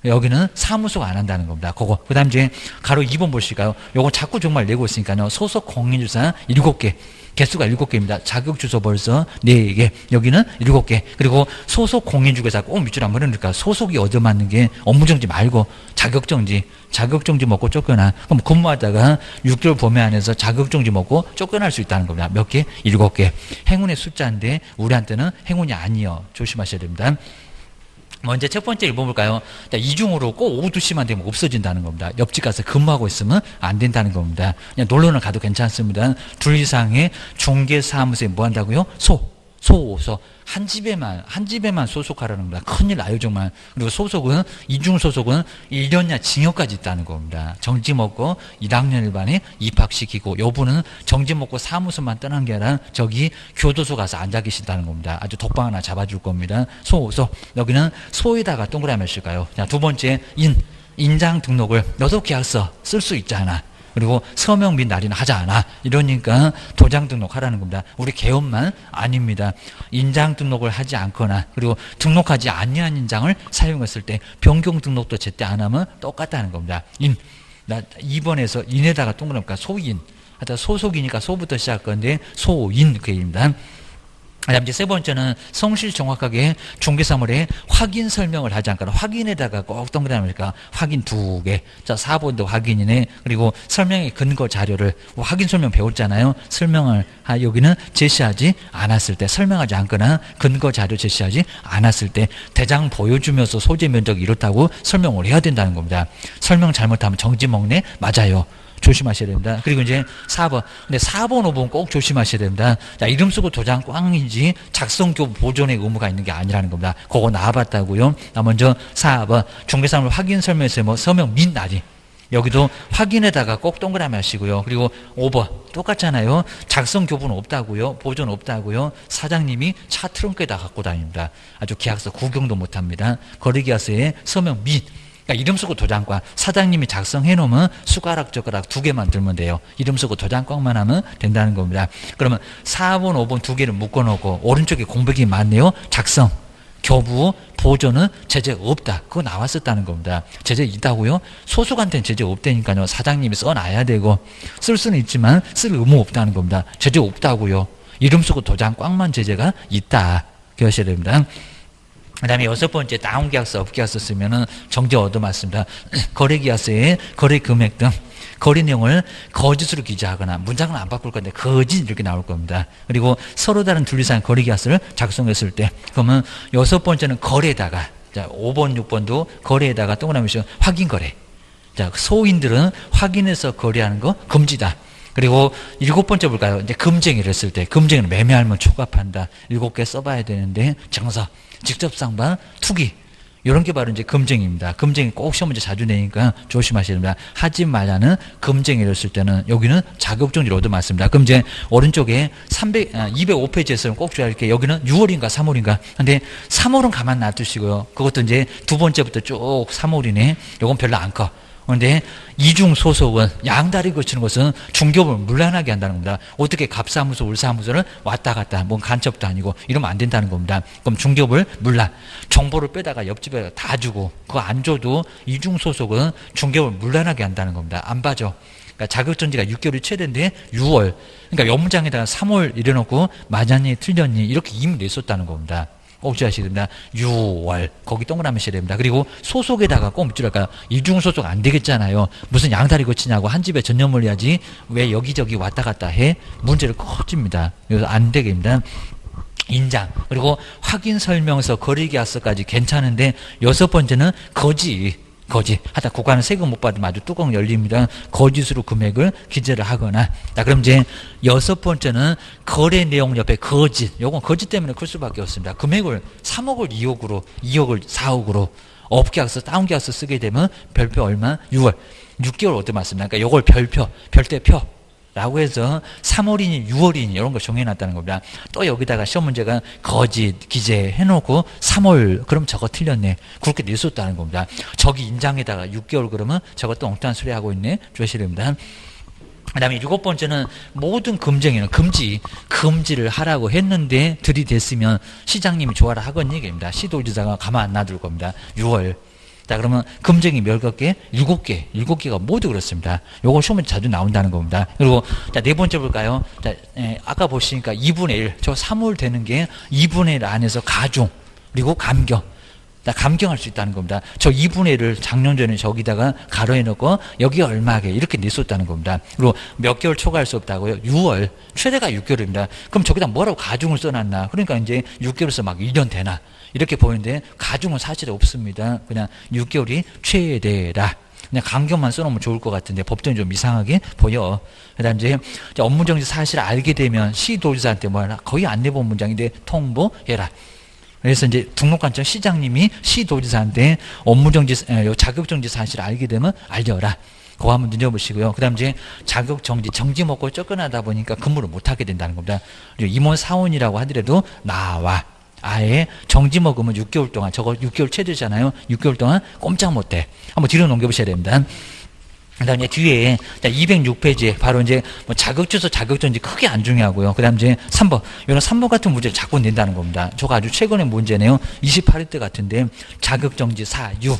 여기는 사무소가 안 한다는 겁니다. 그거. 그 다음 이제 가로 2번 보실까요? 요거 자꾸 정말 내고 있으니까요. 소속 공인주사 7개. 개수가 7개입니다. 자격주소 벌써 4개. 여기는 7개. 그리고 소속 공인중개사 꼭 밑줄 한번 해놓으니까 소속이 얻어맞는 게 업무정지 말고 자격정지. 자격정지 먹고 쫓겨나. 그럼 근무하다가 6개월 범위 안에서 자격정지 먹고 쫓겨날 수 있다는 겁니다. 몇 개? 7개. 행운의 숫자인데 우리한테는 행운이 아니요. 조심하셔야 됩니다. 먼저 첫 번째 읽어볼까요? 이중으로 꼭 오후 2시만 되면 없어진다는 겁니다. 옆집 가서 근무하고 있으면 안 된다는 겁니다. 그냥 놀러는 가도 괜찮습니다. 2 이상의 중개사무소에 뭐 한다고요? 소소 한 집에만 소속하라는 겁니다. 큰일 나요 정말. 그리고 소속은 이중 소속은 1년이나 징역까지 있다는 겁니다. 정지 먹고 1학년 일반에 입학시키고, 여부는 정지 먹고 사무소만 떠난 게 아니라 저기 교도소 가서 앉아 계신다는 겁니다. 아주 독방 하나 잡아줄 겁니다. 소 여기는 소에다가 동그라미 하실까요? 자, 두 번째 인장 등록을 너도 계약서 쓸 수 있잖아. 그리고 서명 및 날인을 하지 않아. 이러니까 도장 등록하라는 겁니다. 우리 개업만 아닙니다. 인장 등록을 하지 않거나, 그리고 등록하지 아니한 인장을 사용했을 때 변경 등록도 제때 안 하면 똑같다는 겁니다. 2번에서 인에다가 동그라미니까 소인. 하여튼 소속이니까 소부터 시작할 건데 소인 그 얘기입니다. 그다음 이제 세 번째는 성실 정확하게 중개사물에 확인 설명을 하지 않거나, 확인에다가 꼭 동그라미니까 확인 2개. 자, 4번도 확인이네. 그리고 설명의 근거 자료를 확인 설명 배웠잖아요. 설명을 여기는 제시하지 않았을 때, 설명하지 않거나 근거 자료 제시하지 않았을 때 대장 보여주면서 소재 면적이 이렇다고 설명을 해야 된다는 겁니다. 설명 잘못하면 정지 먹네. 맞아요. 조심하셔야 됩니다. 그리고 이제 4번. 근데 4번, 5번 꼭 조심하셔야 됩니다. 자, 이름 쓰고 도장 꽝이지 작성교 보존의 의무가 있는 게 아니라는 겁니다. 그거 나와봤다고요. 먼저 4번. 중개사물 확인 설명에서 뭐 서명 및 날인. 여기도 확인에다가 꼭 동그라미 하시고요. 그리고 5번. 똑같잖아요. 작성 교부는 없다고요. 보존 없다고요. 사장님이 차 트렁크에다 갖고 다닙니다. 아주 계약서 구경도 못 합니다. 거래계약서에 서명 및. 그러니까 이름 쓰고 도장꽝. 사장님이 작성해 놓으면 숟가락 젓가락 2개만 들면 돼요. 이름 쓰고 도장꽝만 하면 된다는 겁니다. 그러면 4번 5번 2개를 묶어 놓고 오른쪽에 공백이 많네요. 작성, 교부, 보존은 제재 없다. 그거 나왔었다는 겁니다. 제재 있다고요? 소속한테는 제재 없다니까요. 사장님이 써놔야 되고, 쓸 수는 있지만 쓸 의무 없다는 겁니다. 제재 없다고요. 이름 쓰고 도장꽝만 제재가 있다. 기억하셔야 됩니다. 그 다음에 6번째, 다운계약서, 업계약서 쓰면은 정지 얻어맞습니다. 거래계약서에 거래 금액 등 거래 내용을 거짓으로 기재하거나, 문장은 안 바꿀 건데 거짓 이렇게 나올 겁니다. 그리고 서로 다른 둘 이상 거래계약서를 작성했을 때, 그러면 6번째는 거래에다가, 자, 5번, 6번도 거래에다가 동그라미 씌워 확인거래. 자, 소인들은 확인해서 거래하는 거 금지다. 그리고 7번째 볼까요? 이제 금쟁이를 했을 때, 금쟁이는 매매할면 초과판다. 7개 써봐야 되는데, 정서, 직접 상반, 투기. 이런 게 바로 이제 금쟁이입니다. 금쟁이 꼭 시험 문제 자주 내니까 조심하셔야 됩니다. 하지 말라는 금쟁이를 쓸 때는 여기는 자격정지를 얻어맞습니다. 그럼 이제 오른쪽에 205페이지에서는 꼭 줘야 할 게, 여기는 6월인가 3월인가. 근데 3월은 가만 놔두시고요. 그것도 이제 두 번째부터 쭉 3월이네. 요건 별로 안 커. 그런데 이중 소속은 양다리 거치는 것은 중개업을 문란하게 한다는 겁니다. 어떻게 갑사무소, 울사무소를 왔다 갔다, 뭔 간첩도 아니고 이러면 안 된다는 겁니다. 그럼 중개업을 문란, 정보를 빼다가 옆집에 다 주고 그거 안 줘도 이중 소속은 중개업을 문란하게 한다는 겁니다. 안 봐줘. 그러니까 자격정지가 6개월이 최대인데 6월. 그러니까 옆문장에다가 3월 이래놓고 맞았니 틀렸니 이렇게 이미 냈었다는 겁니다. 꼭 주의하셔야 됩니다. 6월 거기 동그라미 셔야 됩니다. 그리고 소속에다가 꼭 밑줄할까요? 이중소속 안 되겠잖아요. 무슨 양다리 거치냐고 한 집에 전념을 해야지 왜 여기저기 왔다 갔다 해? 문제를 커집니다. 그래서 안 되겠습니다. 인장 그리고 확인 설명서 거래계약서까지 괜찮은데 6번째는 거짓 하다 국가는 세금 못 받으면 아주 뚜껑 열립니다. 거짓으로 금액을 기재를 하거나. 자, 그럼 이제 6번째는 거래 내용 옆에 거짓. 요건 거짓 때문에 클 수밖에 없습니다. 금액을 3억을 2억으로 2억을 4억으로 업계약서 다운계약서 쓰게 되면 별표 얼마? 6개월 얻어 맞습니다. 그러니까 요걸 별대표 라고 해서 3월이니 6월이니 이런 거 정해놨다는 겁니다. 또 여기다가 시험 문제가 거짓 기재해놓고 3월 그럼 저거 틀렸네. 그렇게 냈었다는 겁니다. 저기 인장에다가 6개월 그러면 저것도 엉뚱한 소리 하고 있네. 주셔야 됩니다. 그 다음에 7번째는 모든 금쟁이는 금지를 하라고 했는데 들이댔으면 시장님이 좋아라 하건 얘기입니다. 시도지사가 가만 안 놔둘 겁니다. 6월. 자, 그러면 금쟁이 몇 개? 7개가 모두 그렇습니다. 요거 시험에 자주 나온다는 겁니다. 그리고 자, 네 번째 볼까요? 자, 아까 보시니까 2분의 1, 저 3월 되는 게 2분의 1 안에서 가중, 그리고 감경. 자, 감경할 수 있다는 겁니다. 저 2분의 1을 작년 전에 저기다가 가로해 놓고 여기 얼마게 이렇게 냈었다는 겁니다. 그리고 몇 개월 초과할 수 없다고요? 6월. 최대가 6개월입니다. 그럼 저기다 뭐라고 가중을 써놨나? 그러니까 이제 6개월에서 막 1년 되나? 이렇게 보이는데 가중은 사실 없습니다. 그냥 6개월이 최대라. 그냥 감경만 써놓으면 좋을 것 같은데 법정이 좀 이상하게 보여. 그다음 이제 업무정지 사실을 알게 되면 시도지사한테 뭐 하나 거의 안 내본 문장인데 통보해라. 그래서 이제 등록관청 시장님이 시도지사한테 업무정지, 자격정지 사실을 알게 되면 알려라. 그거 한번 눈여보시고요. 그 다음 이제 자격정지, 정지 먹고 쫓겨나다 보니까 근무를 못하게 된다는 겁니다. 그리고 임원 사원이라고 하더라도 나와. 아예 정지 먹으면 6개월 동안, 저거 6개월 최대잖아요. 6개월 동안 꼼짝 못해. 한번 뒤로 넘겨보셔야 됩니다. 그 다음에 뒤에 206페이지에 바로 이제 뭐 자격주소, 자격정지 크게 안 중요하고요. 그 다음 이제 3번. 이런 3번 같은 문제를 자꾸 낸다는 겁니다. 저거 아주 최근의 문제네요. 28회 때 같은데 자격정지 사유.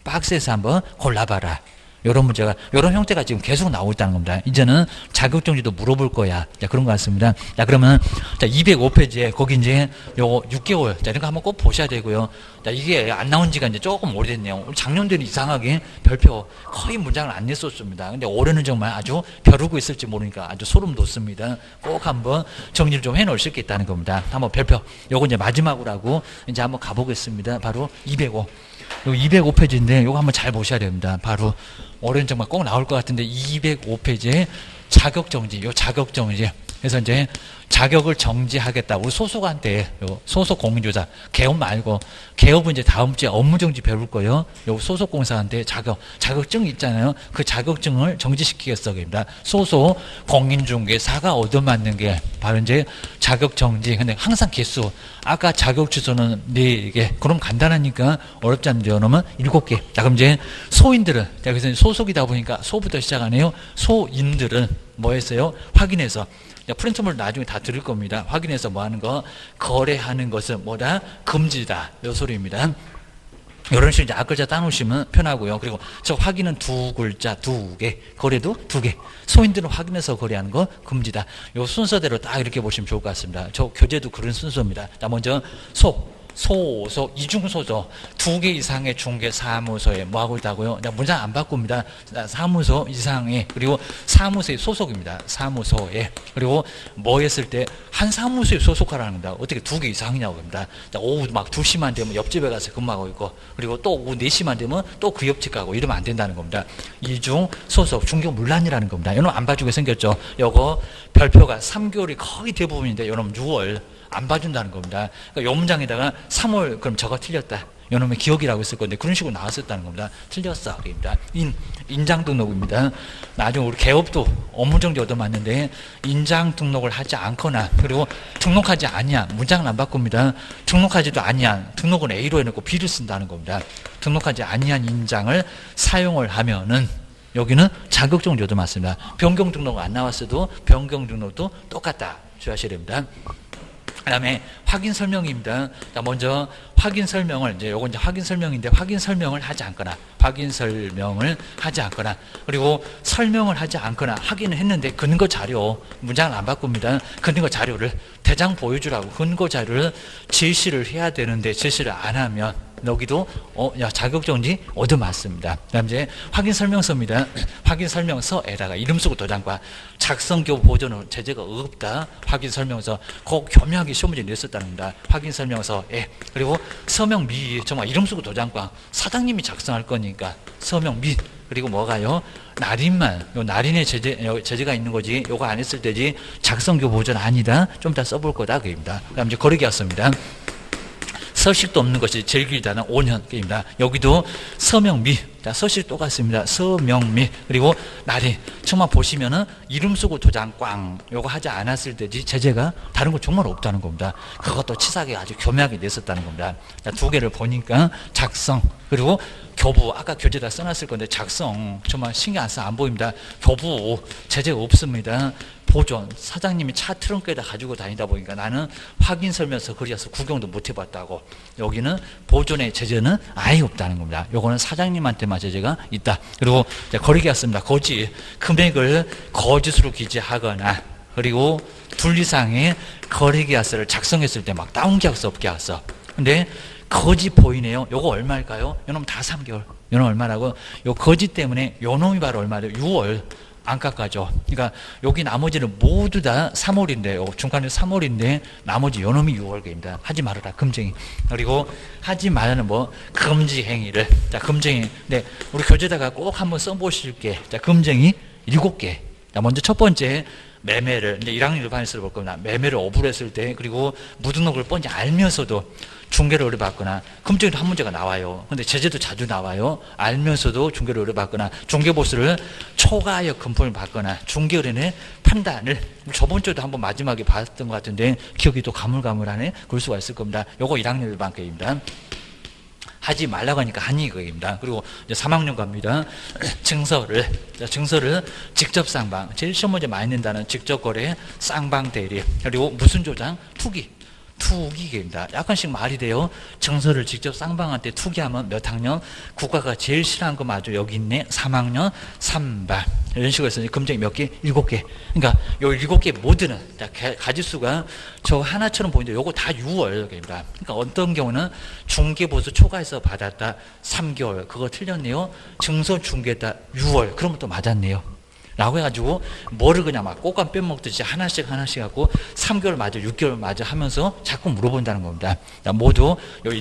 박스에서 한번 골라봐라. 이런 문제가, 이런 형태가 지금 계속 나오고 있다는 겁니다. 이제는 자격정지도 물어볼 거야. 자, 그런 것 같습니다. 자, 그러면, 자, 205페이지에 거기 이제 요거 6개월. 자, 이런 거 한번 꼭 보셔야 되고요. 자, 이게 안 나온 지가 이제 조금 오래됐네요. 작년에는 이상하게 별표 거의 문장을 안 냈었습니다. 근데 올해는 정말 아주 벼르고 있을지 모르니까 아주 소름 돋습니다. 꼭 한번 정리를 좀 해 놓을 수 있겠다는 겁니다. 한번 별표. 요거 이제 마지막으로 하고 이제 한번 가보겠습니다. 바로 205. 요 205페이지인데 요거 한번 잘 보셔야 됩니다. 바로 올해는 정말 꼭 나올 것 같은데 205페이지에 자격정지, 요 자격정지. 그래서 이제 자격을 정지하겠다. 우리 소속한테 요 소속 공인조사 개업 말고 개업은 이제 다음 주에 업무정지 배울 거예요. 요 소속 공사한테 자격증 있잖아요. 그 자격증을 정지시키겠어입니다. 소속 공인중개사가 얻어맞는 게 바로 이제 자격정지. 근데 항상 개수 아까 자격 주소는 4개. 그럼 간단하니까 어렵지 않은데 요놈은 7개. 자, 그럼 이제 소인들은 그래서 소속이다 보니까 소부터 시작하네요. 소인들은 뭐 했어요? 확인해서. 프린트물 나중에 다 들을 겁니다. 확인해서 뭐 하는 거? 거래하는 것은 뭐다? 금지다. 요 소리입니다. 이런 식으로 이제 앞글자 따놓으시면 편하고요. 그리고 저 확인은 2글자 2개, 거래도 2개. 소인들은 확인해서 거래하는 거 금지다. 요 순서대로 딱 이렇게 보시면 좋을 것 같습니다. 저 교재도 그런 순서입니다. 자, 먼저 소속, 이중소속 2개 이상의 중개사무소에 뭐 하고 있다고요? 문장 안 바꿉니다. 사무소 이상의, 그리고 사무소의 소속입니다. 사무소에. 그리고 뭐 했을 때 한 사무소에 소속하라는 겁니다. 어떻게 2개 이상이냐고 합니다. 오후 막 2시만 되면 옆집에 가서 근무하고 있고, 그리고 또 오후 4시만 되면 또 그 옆집 가고 이러면 안 된다는 겁니다. 이중 소속 중개문란이라는 겁니다. 이놈 안 봐주게 생겼죠. 요거 별표가 3개월이 거의 대부분인데 요놈 6월 안 봐준다는 겁니다. 그러니까 요 문장에다가 3월 그럼 저거 틀렸다. 요놈의 기억이라고 했을 건데 그런 식으로 나왔었다는 겁니다. 틀렸어. 그럽니다. 인장 등록입니다. 나중에 우리 개업도 업무정지 얻어맞는데 인장 등록을 하지 않거나 그리고 등록하지 아니야. 문장을 안 바꿉니다. 등록하지도 아니야. 등록은 A로 해놓고 B를 쓴다는 겁니다. 등록하지 아니한 인장을 사용을 하면은 여기는 자격정지 얻어맞습니다. 변경 등록 안 나왔어도 변경 등록도 똑같다. 주의하셔야 됩니다. 그다음에 확인 설명입니다. 자, 먼저 확인 설명을 요건 이제 확인 설명인데 확인 설명을 하지 않거나 그리고 설명을 하지 않거나 하기는 했는데 근거 자료 문장을 안 바꿉니다. 근거 자료를 대장 보여주라고 근거 자료를 제시를 해야 되는데 제시를 안 하면 여기도 자격정지 얻어맞습니다. 그다음 이제 확인 설명서입니다. 확인 설명서에다가 이름 쓰고 도장과 작성교 보존은 제재가 없다. 확인 설명서 꼭 교묘하게 시험 문제 냈었다는 겁니다. 확인 설명서에 그리고 서명 미 정말 이름 쓰고 도장과 사장님이 작성할 거니까 서명 미 그리고 뭐가요? 날인만 날인의 제재가 있는 거지 요거 안 했을 때지 작성교 보존 아니다. 좀 이따 써볼 거다 그입니다. 그다음 이제 거리계약서입니다. 서식도 없는 것이 제일 길다는 5년입니다. 여기도 서명미, 서식 똑같습니다. 서명미 그리고 날인. 정말 보시면은 이름 쓰고 도장 꽝 요거 하지 않았을 때지 제재가 다른 거 정말 없다는 겁니다. 그것도 치사하게 아주 교묘하게 냈었다는 겁니다. 두 개를 보니까 작성 그리고 교부 아까 교재다 써놨을 건데 작성 정말 신경 안 보입니다. 교부 제재가 없습니다. 보존 사장님이 차 트렁크에다 가지고 다니다 보니까 나는 확인 설명서 그려서 구경도 못 해봤다고 여기는 보존의 제재는 아예 없다는 겁니다. 요거는 사장님한테만 제재가 있다. 그리고 거리계약서입니다. 거짓 금액을 거짓으로 기재하거나 그리고 둘이상의 거리계약서를 작성했을 때 막 다운계약서 업계약서 근데 거짓 보이네요. 요거 얼마일까요? 요놈 다 3개월. 요놈 얼마라고? 요 거짓 때문에 요놈이 바로 얼마래요? 6월. 안 깎아줘. 그러니까 여기 나머지는 모두 다 3월인데요. 중간에 3월인데 나머지 요놈이 6월입니다. 하지 말아라. 금쟁이. 그리고 하지 말라는 뭐 금지 행위를. 자, 금쟁이. 네, 우리 교재다가 꼭 한번 써보실게. 자, 금쟁이 7개. 자, 먼저 첫 번째 매매를 이제 1학년 일반에서 볼 겁니다. 매매를 어불했을 때 그리고 무등록을 뻔히 알면서도 중개를 의뢰받거나 금전에도 한 문제가 나와요. 근데 제재도 자주 나와요. 알면서도 중개를 의뢰받거나 중개보수를 초과하여 금품을 받거나 중개의뢰인의 판단을 저번 주에도 한번 마지막에 봤던 것 같은데 기억이 또 가물가물하네. 그럴 수가 있을 겁니다. 요거 1학년 일반과입니다. 하지 말라고 하니까 하니 그입니다. 그리고 이제 3학년 갑니다. 증서를 직접 쌍방 제일 시험 문제 많이 낸다는 직접 거래 쌍방 대리 그리고 무슨 조장 투기입니다. 약간씩 말이 돼요. 증서를 직접 쌍방한테 투기하면 몇 학년? 국가가 제일 싫어하는 거 맞죠? 여기 있네. 3학년 3반 이런 식으로 해서 금쟁이 몇 개? 7개. 그러니까 요 7개 모두는 가지수가 저 하나처럼 보이는데 요거 다 6월입니다. 그러니까 어떤 경우는 중개보수 초과해서 받았다 3개월. 그거 틀렸네요. 증서 중개다 6월. 그러면 또 맞았네요. 라고 해가지고 뭐를 그냥 막 꽃감 빼먹듯이 하나씩 하고 3개월 맞아 6개월 맞아 하면서 자꾸 물어본다는 겁니다. 모두 요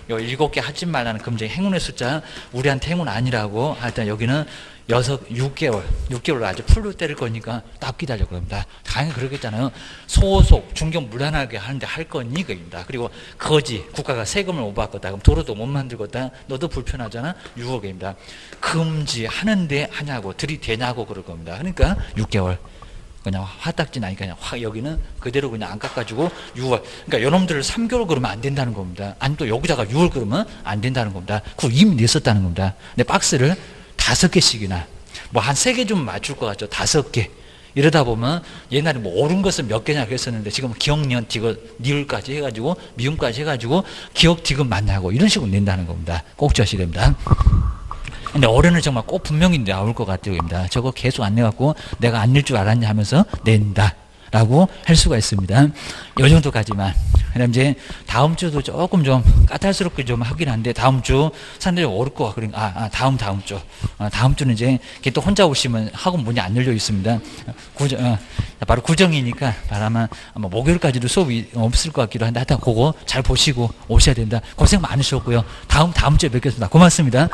7개 하지 말라는 금쟁이 행운의 숫자 우리한테 행운 아니라고 하여튼 여기는 6개월 아주 풀로 때릴 거니까 딱 기다려 그럽니다. 당연히 그러겠잖아요. 소속 중경 무난하게 하는데 할 거니 그입니다. 그리고 거지 국가가 세금을 못 받겠다 그럼 도로도 못 만들겠다 너도 불편하잖아 6억입니다. 금지하는데 하냐고 들이대냐고 그럴 겁니다. 그러니까 6개월 그냥 화딱지 나니까 그냥 여기는 그대로 그냥 안 깎아주고 6월 그러니까 요놈들을 3개월 그러면 안 된다는 겁니다. 아니 또 여기다가 6월 그러면 안 된다는 겁니다. 그거 이미 냈었다는 겁니다. 근데 박스를 5개씩이나 뭐 한 3개 좀 맞출 것 같죠. 5개 이러다 보면 옛날에 뭐 옳은 것은 몇 개냐 그랬었는데 지금 기억, 니은, 디귿, 니을까지 해가지고 미음까지 해가지고 기억, 디귿 만나고 이런 식으로 낸다는 겁니다. 꼭 저시 됩니다. 근데 어른은 정말 꼭 분명히 나올 것 같아요. 저거 계속 안 내갖고 내가 안 낼 줄 알았냐 하면서 낸다 라고 할 수가 있습니다. 이 정도까지만. 그다음 이제 다음 주도 조금 좀 까탈스럽게 좀 하긴 한데 다음 주 상당히 어려울 것 같고 다음 주 다음 주는 이제 또 혼자 오시면 학원 문이 안 열려 있습니다. 바로 구정이니까 아마 목요일까지도 수업이 없을 것 같기도 한데 하여튼 그거 잘 보시고 오셔야 된다. 고생 많으셨고요. 다음 주에 뵙겠습니다. 고맙습니다.